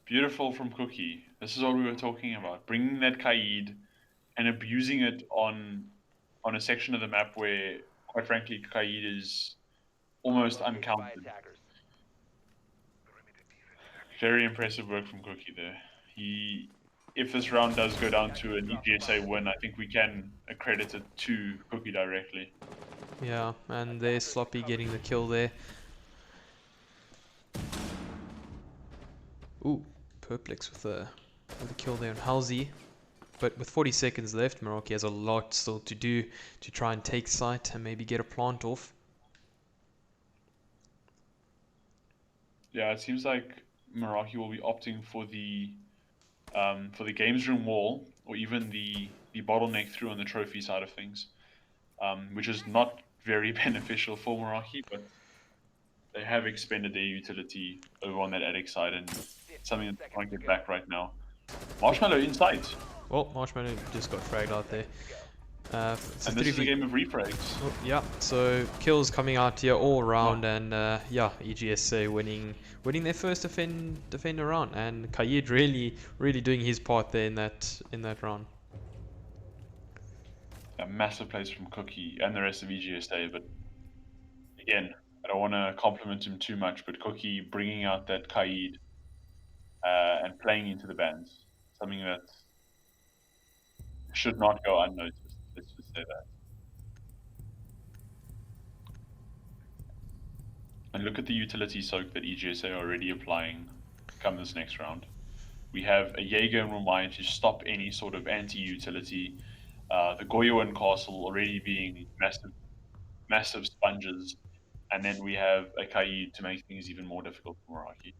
Beautiful from Cookie. This is what we were talking about. Bringing that Kaid and abusing it on a section of the map where, quite frankly, Kaid is almost uncounted. Very impressive work from Cookie there. If this round does go down to an EGSA win, I think we can accredit it to Cookie directly. Yeah, and there's Sloppy getting the kill there. Ooh, Perplex with the kill there on Halsey. But with 40 seconds left, Meraki has a lot still to do to try and take site and maybe get a plant off. Yeah, it seems like Meraki will be opting for the games room wall, or even the bottleneck through on the trophy side of things, which is not very beneficial for Meraki, but they have expended their utility over on that attic side, and something that they can't get back right now. Marshmallow inside. Oh, Marshmallow just got fragged out there. It's a And this is a 3v. game of refrags. Oh, yeah, so kills coming out here all around, and yeah, EGSA winning their first defender round, and Kaid really doing his part there in that round. A massive plays from Cookie and the rest of EGSA, but again, I don't want to compliment him too much, but Cookie bringing out that Kaid and playing into the bans, something that should not go unnoticed. Let's just say that. And look at the utility soak that EGSA are already applying come this next round. We have a Jaeger and Romai to stop any sort of anti-utility. The Goyo and Castle already being massive sponges. And then we have a Kaid to make things even more difficult for Meraki.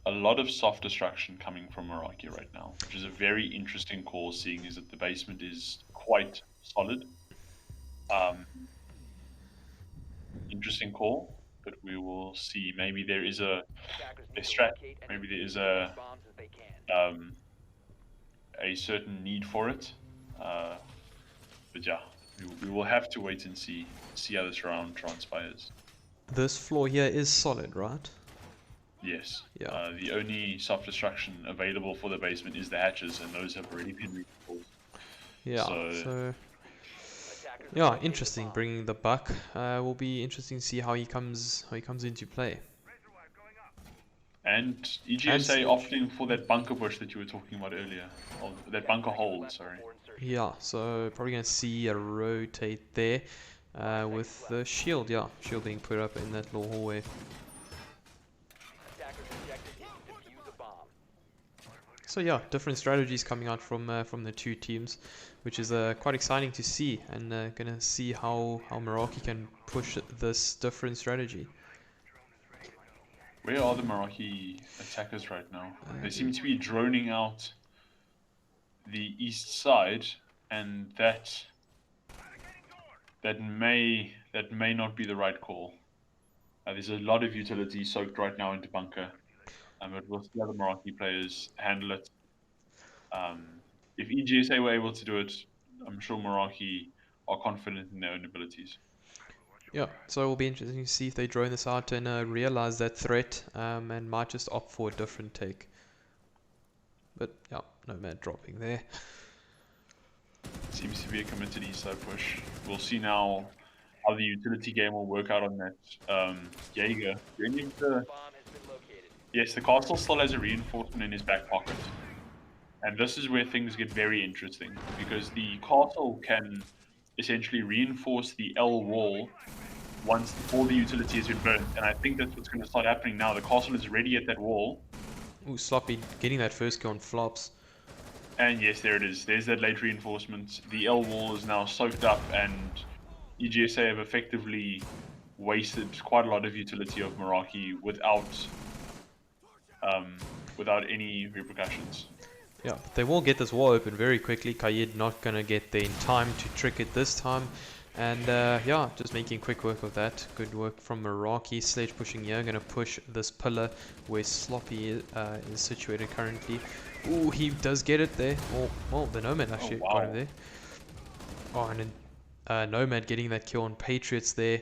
A lot of soft destruction coming from Meraki right now, which is a very interesting call, seeing as that the basement is quite solid. Interesting call, but we will see. Maybe there is a strat. Maybe there is a certain need for it. But yeah, we will have to wait and see how this round transpires. This floor here is solid, right? Yes. Yeah. The only soft destruction available for the basement is the hatches, and those have already been reinforced. Yeah. So yeah, interesting. Bringing the buck will be interesting to see how he comes into play. And EGSA opting for that bunker bush that you were talking about earlier, or that bunker hold. Sorry. Yeah. So probably gonna see a rotate there with the shield. Yeah, shield being put up in that little hallway. So yeah, different strategies coming out from the two teams, which is quite exciting to see, and gonna see how Meraki can push this different strategy. Where are the Meraki attackers right now? They seem to be droning out the east side, and that may not be the right call. There's a lot of utility soaked right now into bunker. But we'll see how the Meraki players handle it. If EGSA were able to do it, I'm sure Meraki are confident in their own abilities. Yeah, so it will be interesting to see if they drone this out and realize that threat, and might just opt for a different take. But yeah, Nomad dropping there. Seems to be a committed east side push. We'll see now how the utility game will work out on that Jaeger. Yes, the castle still has a reinforcement in his back pocket. And this is where things get very interesting, because the castle can essentially reinforce the L wall once all the utility has been burnt. And I think that's what's going to start happening now. The castle is ready at that wall. Ooh, Sloppy getting that first kill on flops. And yes, there it is. There's that late reinforcement. The L wall is now soaked up, and EGSA have effectively wasted quite a lot of utility of Meraki without any repercussions. Yeah, they will get this wall open very quickly. Kaid not gonna get there in time to trick it this time. And yeah, just making quick work of that. Good work from Meraki. Sledge pushing here, gonna push this pillar where Sloppy is situated currently. Ooh, he does get it there. Oh, the Nomad actually got him there. Oh, and then Nomad getting that kill on Patriots there.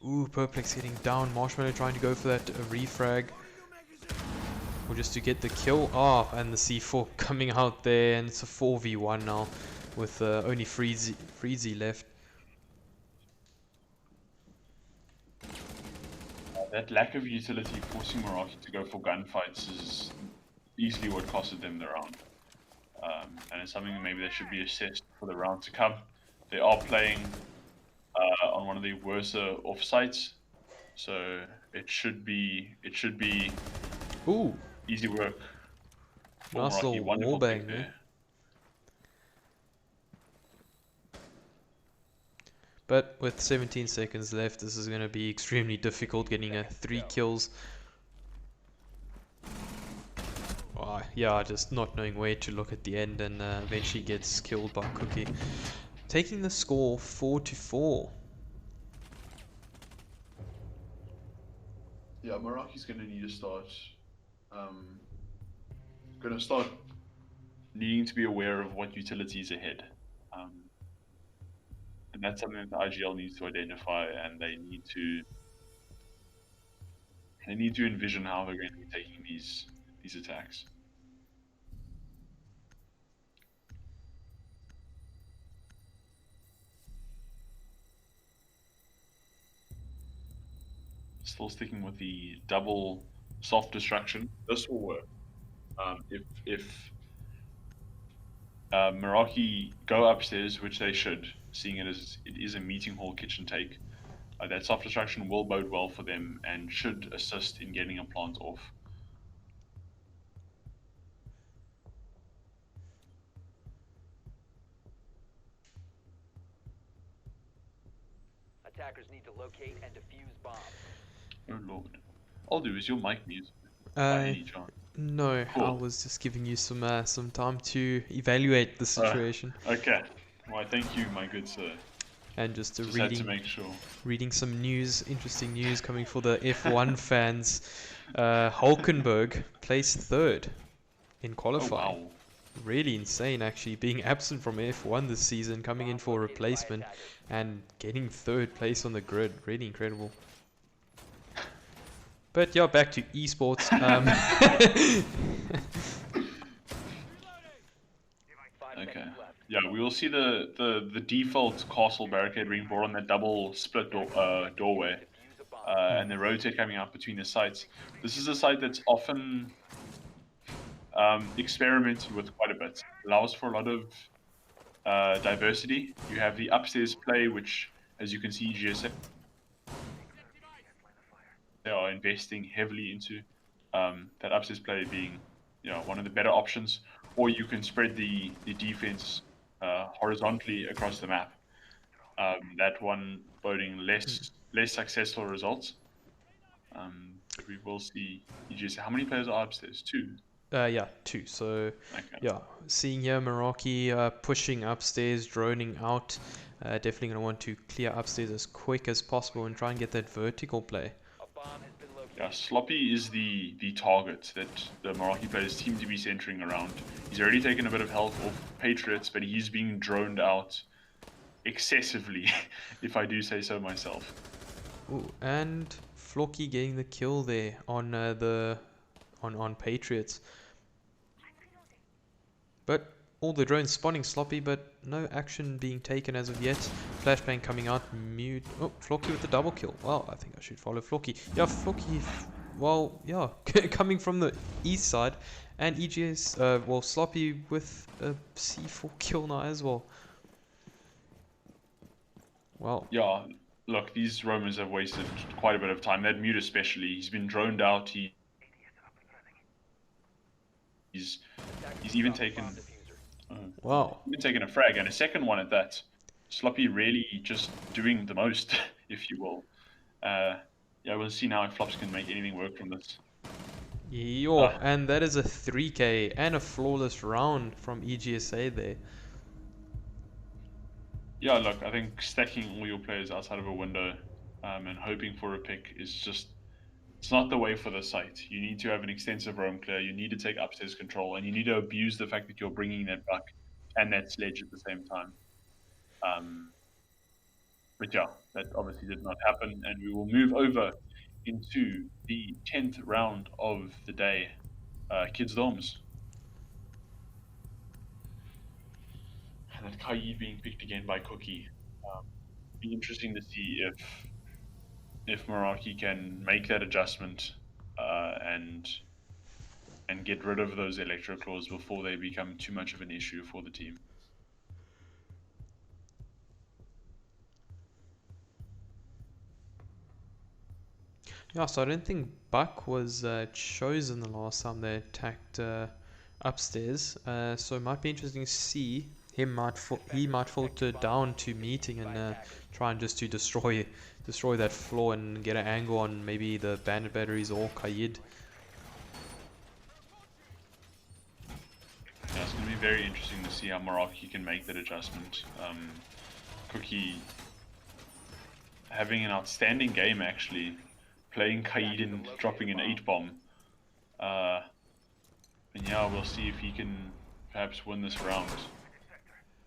Ooh, Perplex getting down. Marshmallow trying to go for that refrag. Or just to get the kill. Oh, and the C4 coming out there, and it's a 4v1 now with only Freezy left. That lack of utility forcing Meraki to go for gunfights is easily what costed them the round. And it's something that maybe they should be assessed for the round to come. They are playing on one of the worst offsites, so it should be Ooh, easy work. nice little wallbang there. But with 17 seconds left, this is going to be extremely difficult getting 3 kills. Oh, yeah, just not knowing where to look at the end, and eventually gets killed by Cookie. Taking the score 4-4. Yeah, Meraki's going to need to start. Going to start needing to be aware of what utilities ahead. And that's something that the IGL needs to identify, and they need to envision how they're going to be taking these attacks. Still sticking with the double soft destruction. This will work. If Meraki go upstairs, which they should, seeing it is a meeting hall kitchen take, that soft destruction will bode well for them and should assist in getting a plant off. Attackers need to locate and defuse bombs. Oh lord. I'll do is your mic mute by Uh, any chance. no, I Cool. was just giving you some time to evaluate the situation Okay. Well, thank you, my good sir. and just Just had to reading make sure. some news, interesting news coming for the F1 fans. Hulkenberg placed third in Oh qualifying. wow. Really insane, actually, being absent from F1 this season, coming in for a replacement and getting third place on the grid. Really incredible. But yeah, back to esports. 5 Okay. seconds left. Yeah, we will see the default castle barricade being brought on that double split doorway, Defuse a bomb. and the rotate coming out between the sites. This is a site that's often experimented with quite a bit. Allows for a lot of diversity. You have the upstairs play, which, as you can see, EGSA they are investing heavily into. That upstairs play being, one of the better options. Or you can spread the defense horizontally across the map. That one boding less successful results. But we will see EGSA. How many players are upstairs? 2. Yeah, 2. So Okay. yeah, seeing here Meraki pushing upstairs, droning out. Definitely going to want to clear upstairs as quick as possible and try and get that vertical play. A bomb has been located. Yeah, Sloppy is the target that the Meraki players seem to be centering around. He's already taken a bit of health off Patriots, but he's being droned out excessively, if I do say so myself. Ooh, and Flocky getting the kill there on on Patriots. But all the drones spawning Sloppy, but no action being taken as of yet. Flashbang coming out, mute. Oh, Flocky with the double kill. Well, I think I should follow Flocky. Yeah, Flocky, well, yeah, coming from the east side. And EGS, well, Sloppy with a C4 kill now as well. Well, Yeah, look, these Romans have wasted quite a bit of time. That mute especially, he's been droned out. He's even taken wow. even taken a frag and a second one at that. Sloppy really just doing the most, if you will. Yeah, we'll see now if Flops can make anything work from this. Yo, and that is a 3k and a flawless round from EGSA there. Yeah, look, I think stacking all your players outside of a window and hoping for a pick is just, it's not the way for the site. You need to have an extensive roam clear, you need to take upstairs control, and you need to abuse the fact that you're bringing that buck and that sledge at the same time. But yeah, that obviously did not happen, and we will move over into the 10th round of the day, Kids Domes. And that Kaid being picked again by Cookie. Be interesting to see if Meraki can make that adjustment and get rid of those electro claws before they become too much of an issue for the team. Yeah, so I don't think Buck was chosen the last time they attacked upstairs. So it might be interesting to see. He might filter down to meeting and try and just to destroy that floor and get an angle on maybe the bandit batteries or Kaid. Yeah, it's going to be very interesting to see how Meraki can make that adjustment. Cookie having an outstanding game actually. playing Kaid and dropping an 8-bomb. And yeah, we'll see if he can perhaps win this round.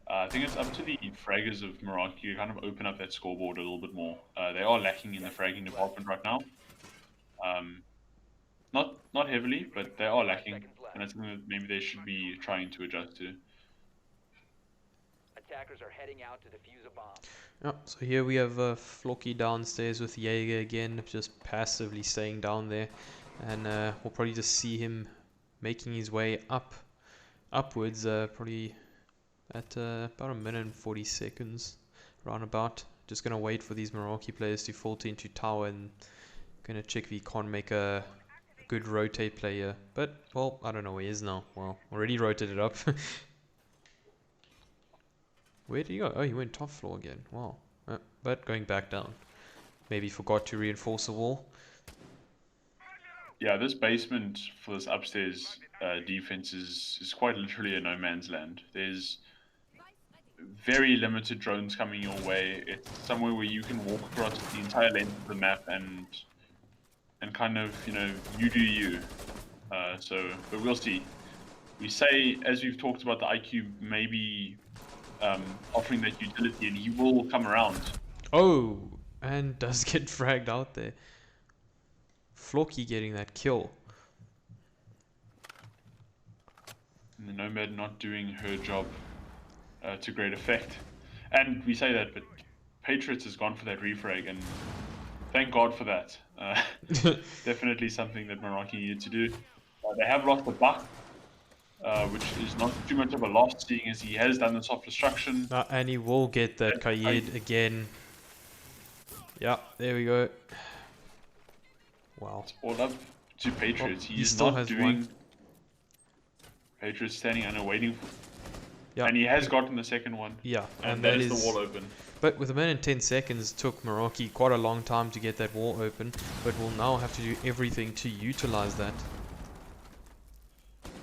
I think it's up to the fraggers of Meraki to kind of open up that scoreboard a little bit more. They are lacking in the fragging department right now. Not heavily, but they are lacking, and it's something that maybe they should be trying to adjust to. Attackers are heading out to defuse a bomb. Oh, so here we have Flocky downstairs with Jaeger again, just passively staying down there, and we'll probably just see him making his way upwards, probably at about 1:40, roundabout. Just gonna wait for these Meraki players to fault into tower, and gonna check if he can't make a good rotate play here. But well, I don't know where he is now. Well, already rotated up. Where did he go? Oh, he went top floor again. Wow. But going back down. Maybe forgot to reinforce the wall. Yeah, this basement for this upstairs defense is quite literally a no man's land. There's very limited drones coming your way. It's somewhere where you can walk across the entire length of the map and kind of, you do you. But we'll see. We say, as we've talked about the IQ maybe offering that utility, and he will come around. Oh, and does get fragged out there. Flocky getting that kill. And the Nomad not doing her job to great effect. And we say that, but Patriots has gone for that refrag, and thank God for that. Definitely something that Meraki needed to do. They have lost the buck, which is not too much of a loss, seeing as he has done the soft destruction. And he will get that Kaid again. Yeah, there we go. Wow. It's all up to Patriots. He He's still not has doing. one. Patriots standing and waiting for. Yeah. And he has gotten the second one. Yeah, And that is the wall open. But with 1:10 seconds, took Meraki quite a long time to get that wall open. But we'll now have to do everything to utilize that.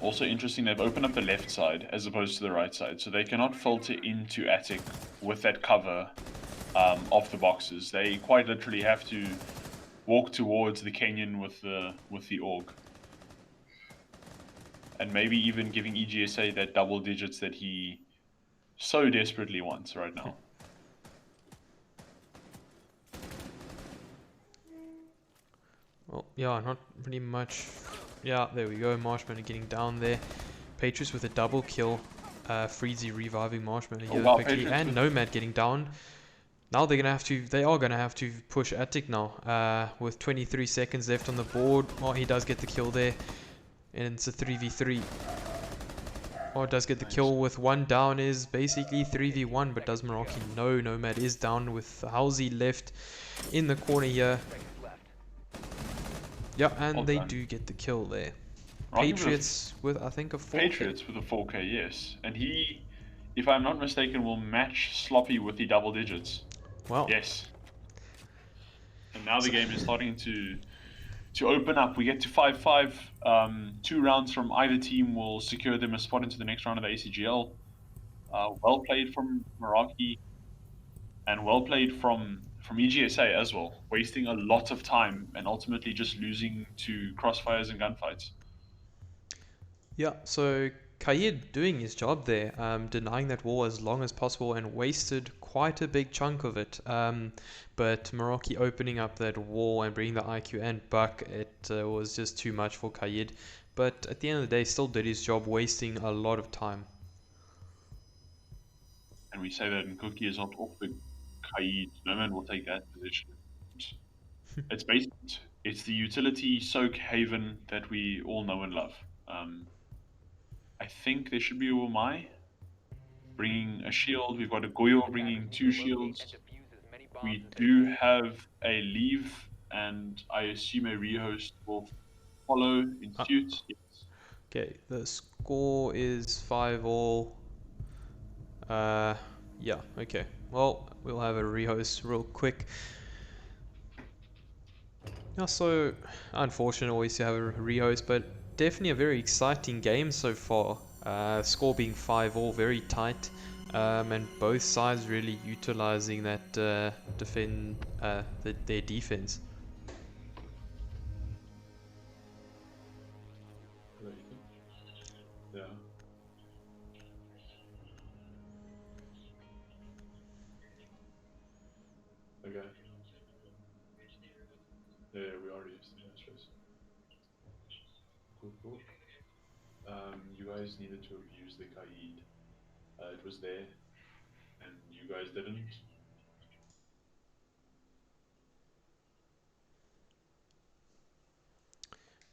Also interesting, they've opened up the left side as opposed to the right side, so they cannot filter into attic with that cover of the boxes. They quite literally have to walk towards the canyon with the org, and maybe even giving EGSA that double digits that he so desperately wants right now. Well, yeah, not pretty much. Yeah, there we go. Marshmallow getting down there. Patriots with a double kill. Freezy reviving Marshmallow here quickly, and Nomad getting down. Now they are gonna have to push Attic now. With 23 seconds left on the board. Oh, he does get the kill there, and it's a 3v3. Oh, does get the kill with one down, is basically 3v1, but does Meraki? No, Nomad is down with Halsey left in the corner here. Yeah, and they do get the kill there. Patriots with, I think, a 4K. Patriots with a 4K, yes. And he, if I'm not mistaken, will match Sloppy with the double digits. Wow. Yes. And now the game is starting to open up. We get to 5-5. 2 rounds from either team will secure them a spot into the next round of the ACGL. Well played from Meraki, and well played from EGSA as well, wasting a lot of time and ultimately just losing to crossfires and gunfights. Yeah, so Kaid doing his job there, denying that wall as long as possible and wasted quite a big chunk of it. But Meraki opening up that wall and bringing the IQ and buck, it was just too much for Kaid. But at the end of the day, still did his job, wasting a lot of time. And we say that in Cookie is not off the Kaid. No man will take that position. It's based. It's the utility soak haven that we all know and love. I think there should be a Wamai bringing a shield. We've got a Goyo bringing 2 shields. We do have a leave, and I assume a rehost will follow in suit. Yes. Okay, the score is 5-all. Yeah, okay. Well, we'll have a rehost real quick. Yeah, so unfortunate always to have a rehost, but definitely a very exciting game so far. Score being 5-all, very tight, and both sides really utilizing that their defense. Yeah. Okay. Yeah, we already used the stress. Cool, cool. You guys needed to have used the Kaid. It was there, and you guys didn't.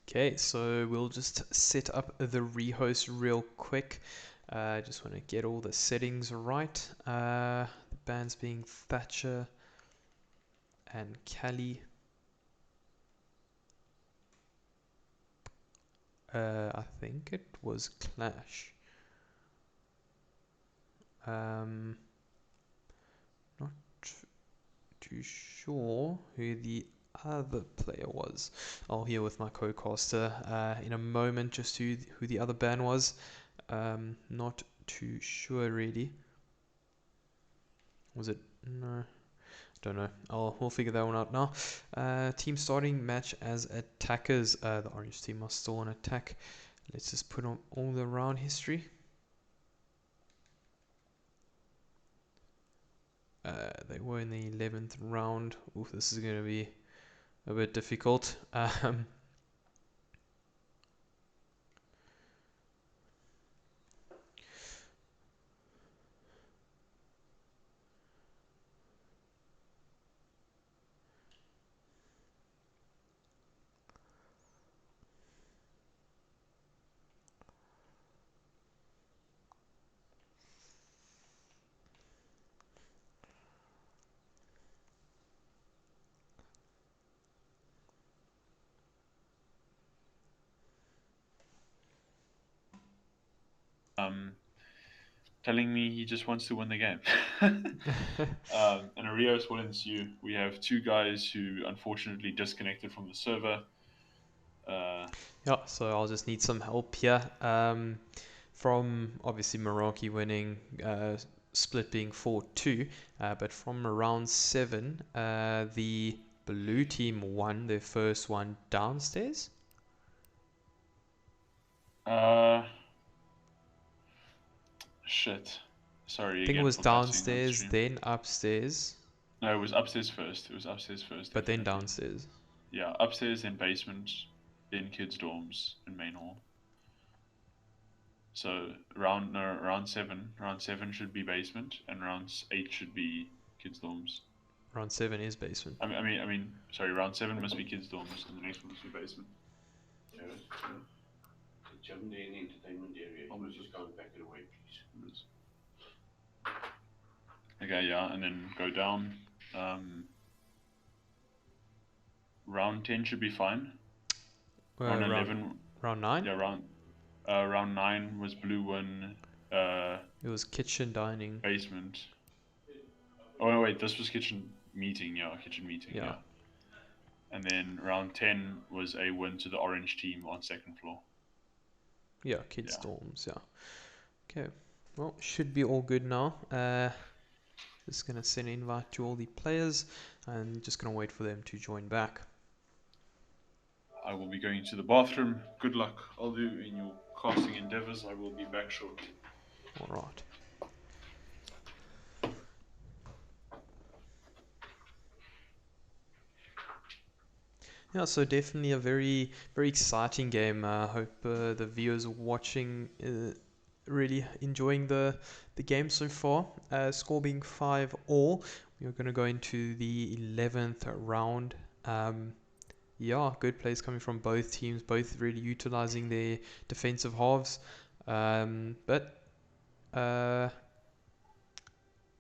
Okay, so we'll just set up the rehost real quick. I just want to get all the settings right. The bands being Thatcher and Cali. I think it was Clash. Not too sure who the other player was. I'll hear with my co-caster in a moment just who the other band was. Not too sure really. Was it? No, don't know. We'll figure that one out now. Team starting match as attackers. The orange team are still on attack. Let's just put on all the round history. They were in the 11th round. Oof, this is going to be a bit difficult. Telling me he just wants to win the game. And a Rios will ensue. We have two guys who unfortunately disconnected from the server. Yeah, so I'll just need some help here. From obviously Meraki winning, split being 4-2, but from round 7, the blue team won their first one downstairs. Shit. Sorry I think it again was for bouncing on the downstairs, stream. then upstairs, No, it was upstairs first. It was upstairs first. but then Definitely. downstairs. Yeah, upstairs, then basement, then kids' dorms, and main hall. So round seven should be basement, and round 8 should be kids' dorms. Round 7 is basement. Sorry, round 7 must be kids' dorms, and the next one must be basement. Yeah. The gym there in the entertainment area. I was just going back and away, please. Okay, yeah, and then go down. Round 10 should be fine. Round 11. Round 9? Yeah, round 9 was blue one. It was kitchen dining. Basement. Oh no, wait, this was kitchen meeting. Yeah, kitchen meeting. Yeah. And then round 10 was a win to the orange team on second floor. Yeah, kids' dorms. Yeah. Okay. Well, should be all good now. Just gonna send an invite to all the players, and just gonna wait for them to join back. I will be going to the bathroom. Good luck. I'll do in your casting endeavors. I will be back shortly. All right. Yeah, so definitely a very, very exciting game. I hope the viewers watching really enjoying the game so far. Score being 5-all. We're going to go into the 11th round. Yeah, good plays coming from both teams, both really utilizing their defensive halves. But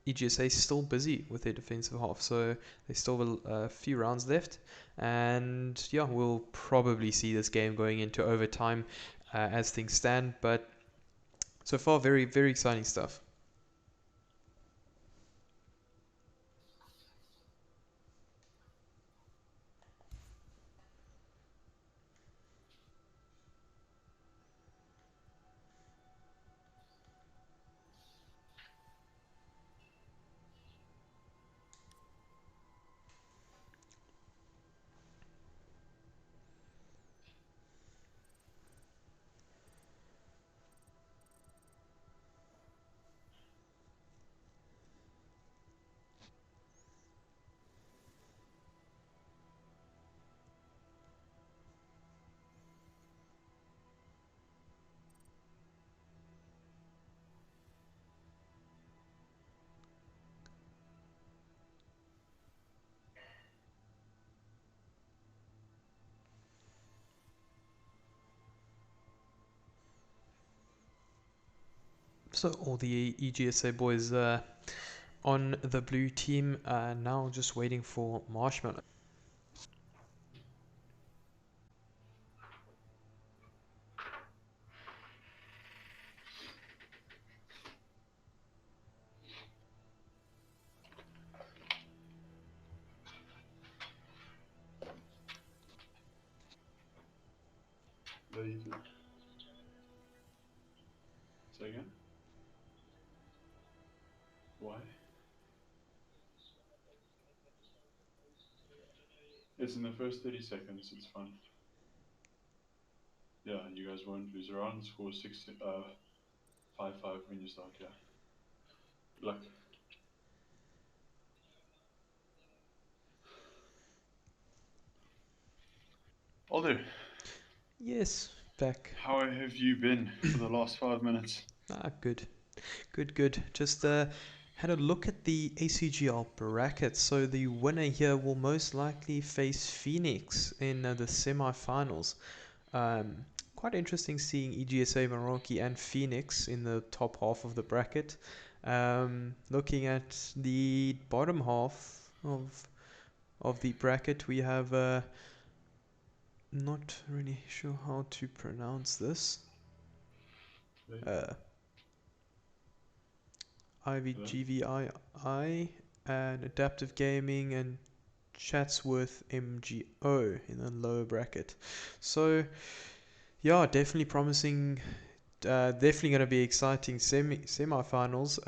EGSA is still busy with their defensive half, so they still have a few rounds left. And yeah, we'll probably see this game going into overtime as things stand. But so far, very, very exciting stuff. So all the EGSA boys on the blue team now just waiting for Marshmallow. There you go. Say again? Why? It's in the first 30 seconds, it's fun. Yeah, you guys won't lose around. Score 5-5 when you start, yeah. Good luck. Aldo, Yes, back. how have you been for the last 5 minutes? Good. Good. Just had a look at the ACGL bracket. So the winner here will most likely face Phoenix in the semi-finals. Quite interesting seeing EGSA, Meraki and Phoenix in the top half of the bracket. Looking at the bottom half of the bracket, we have not really sure how to pronounce this. IVGVII and Adaptive Gaming and Chatsworth MGO in the lower bracket. So yeah, definitely promising. Definitely going to be exciting semi-finals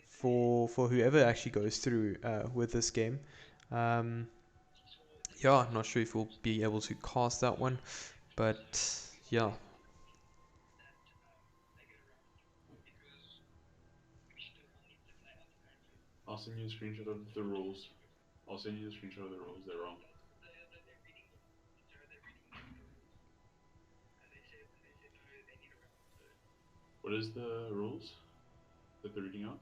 for whoever actually goes through with this game. Yeah, not sure if we'll be able to cast that one, but yeah. I'll send you a screenshot of the rules. They're wrong. What is the rules that they're reading out?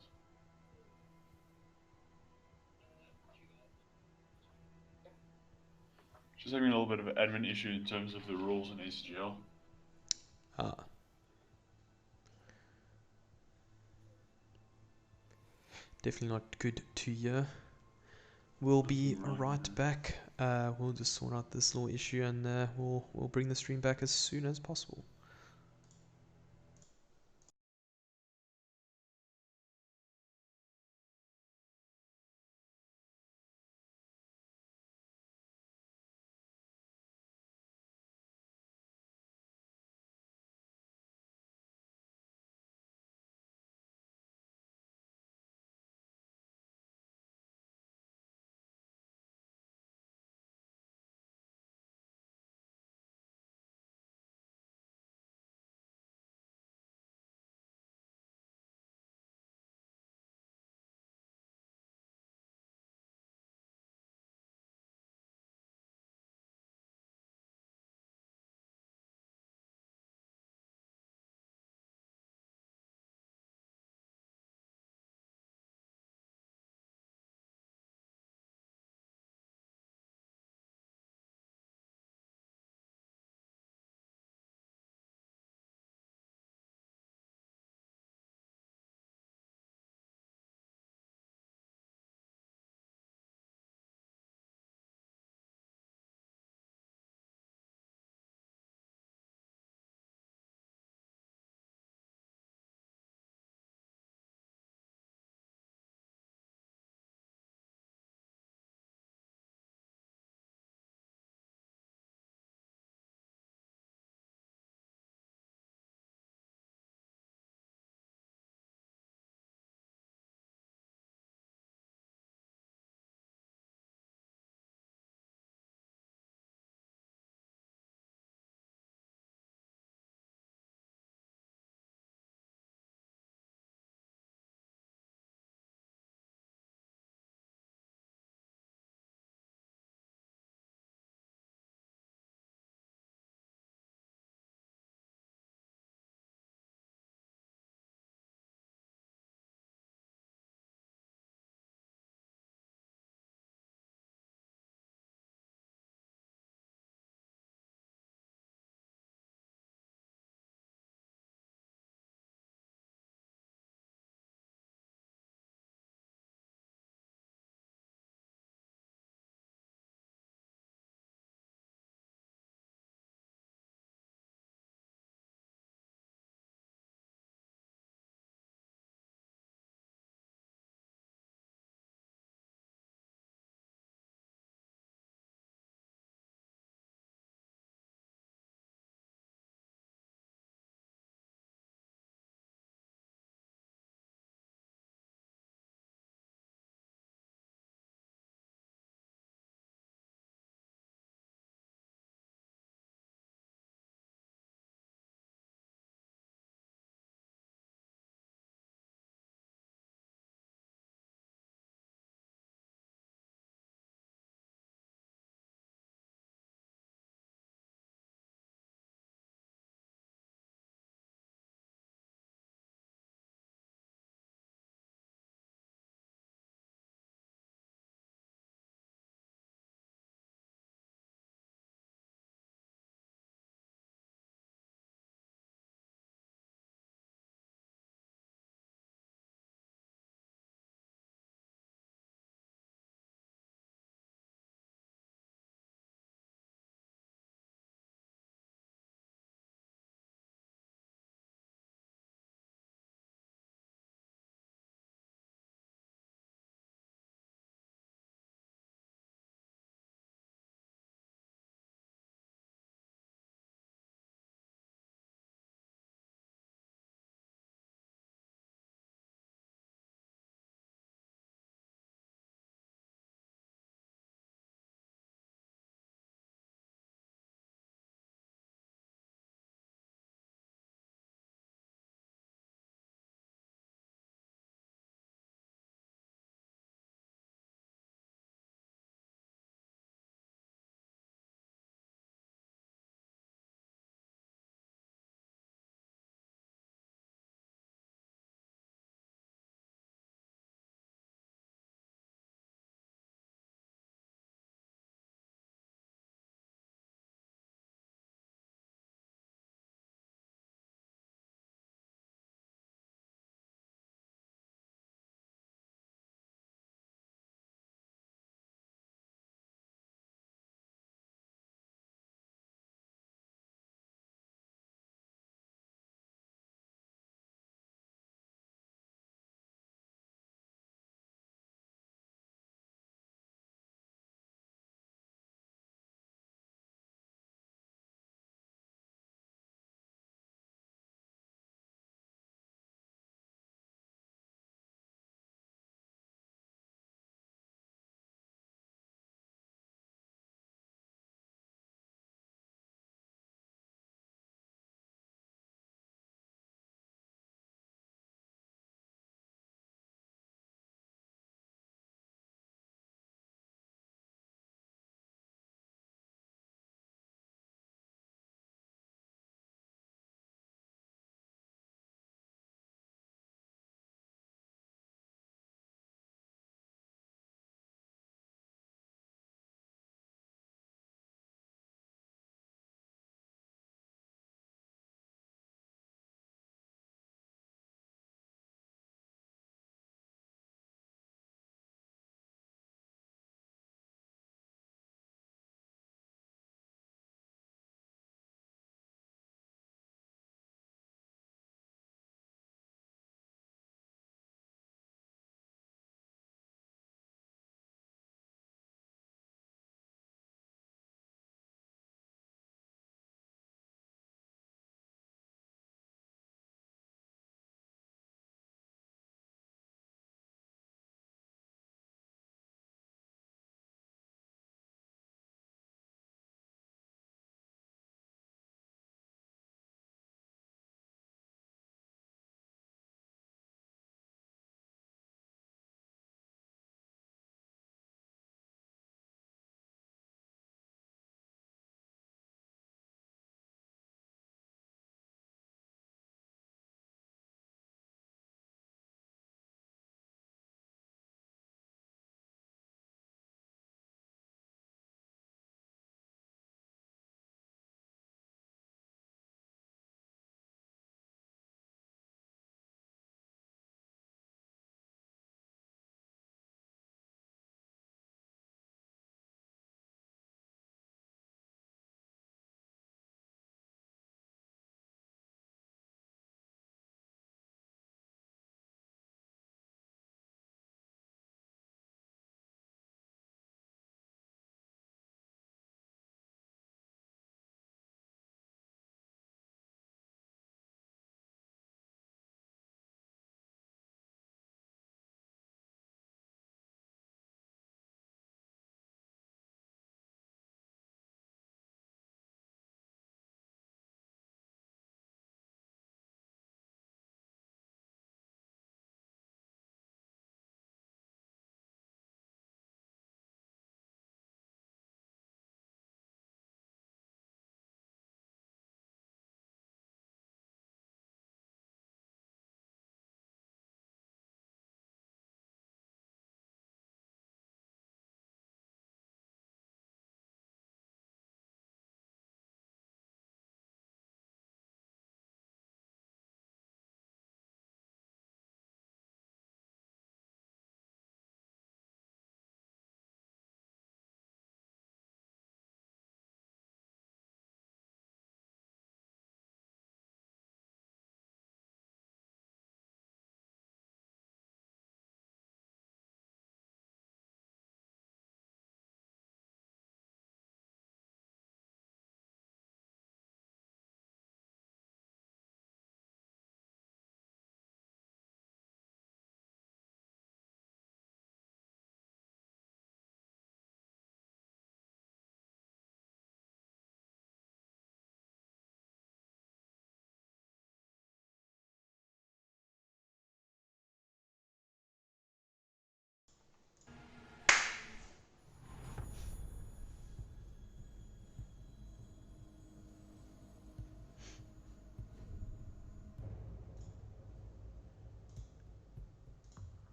Just having a little bit of an admin issue in terms of the rules in ACGL. Definitely not good to hear. We'll be right back. We'll just sort out this little issue and we'll bring the stream back as soon as possible.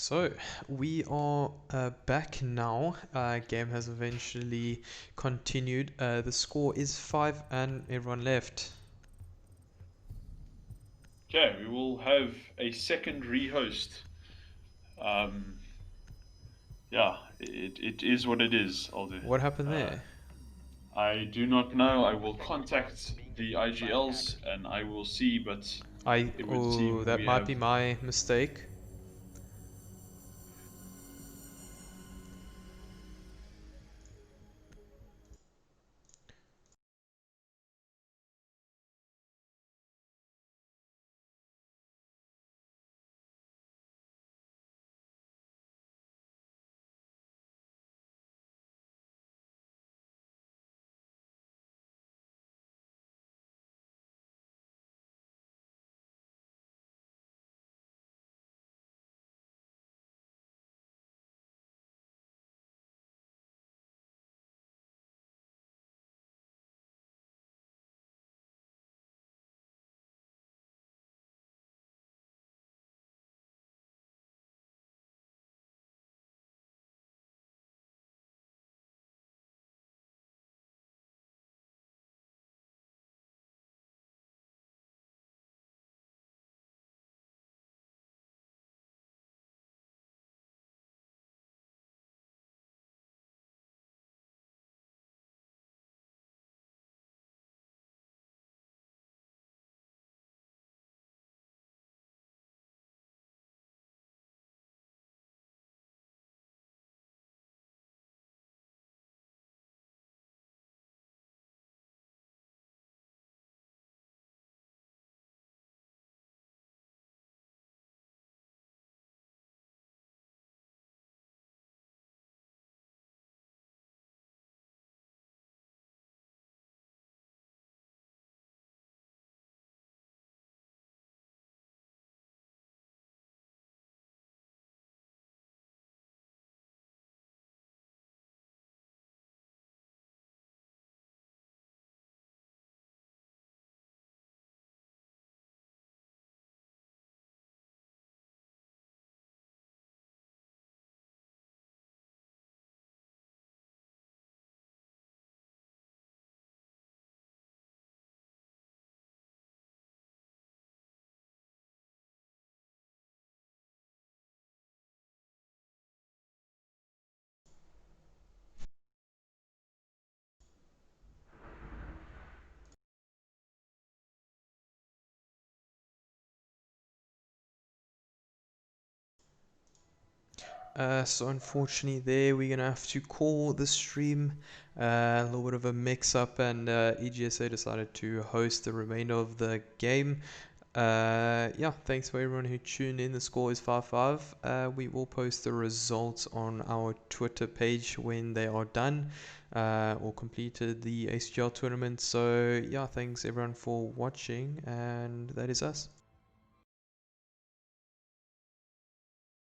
So we are back now. Game has eventually continued. The score is 5 and everyone left. Okay, we will have a second rehost. Yeah, it is what it is, Aldo. What happened there? I do not know. I will contact the IGLs and I will see, but it would seem That we might have... be my mistake. So unfortunately there we're gonna have to call the stream. A little bit of a mix-up, and EGSA decided to host the remainder of the game. Yeah, thanks for everyone who tuned in. The score is 5-5. We will post the results on our Twitter page when they are done or completed the ACGL tournament. So yeah, thanks everyone for watching, and that is us.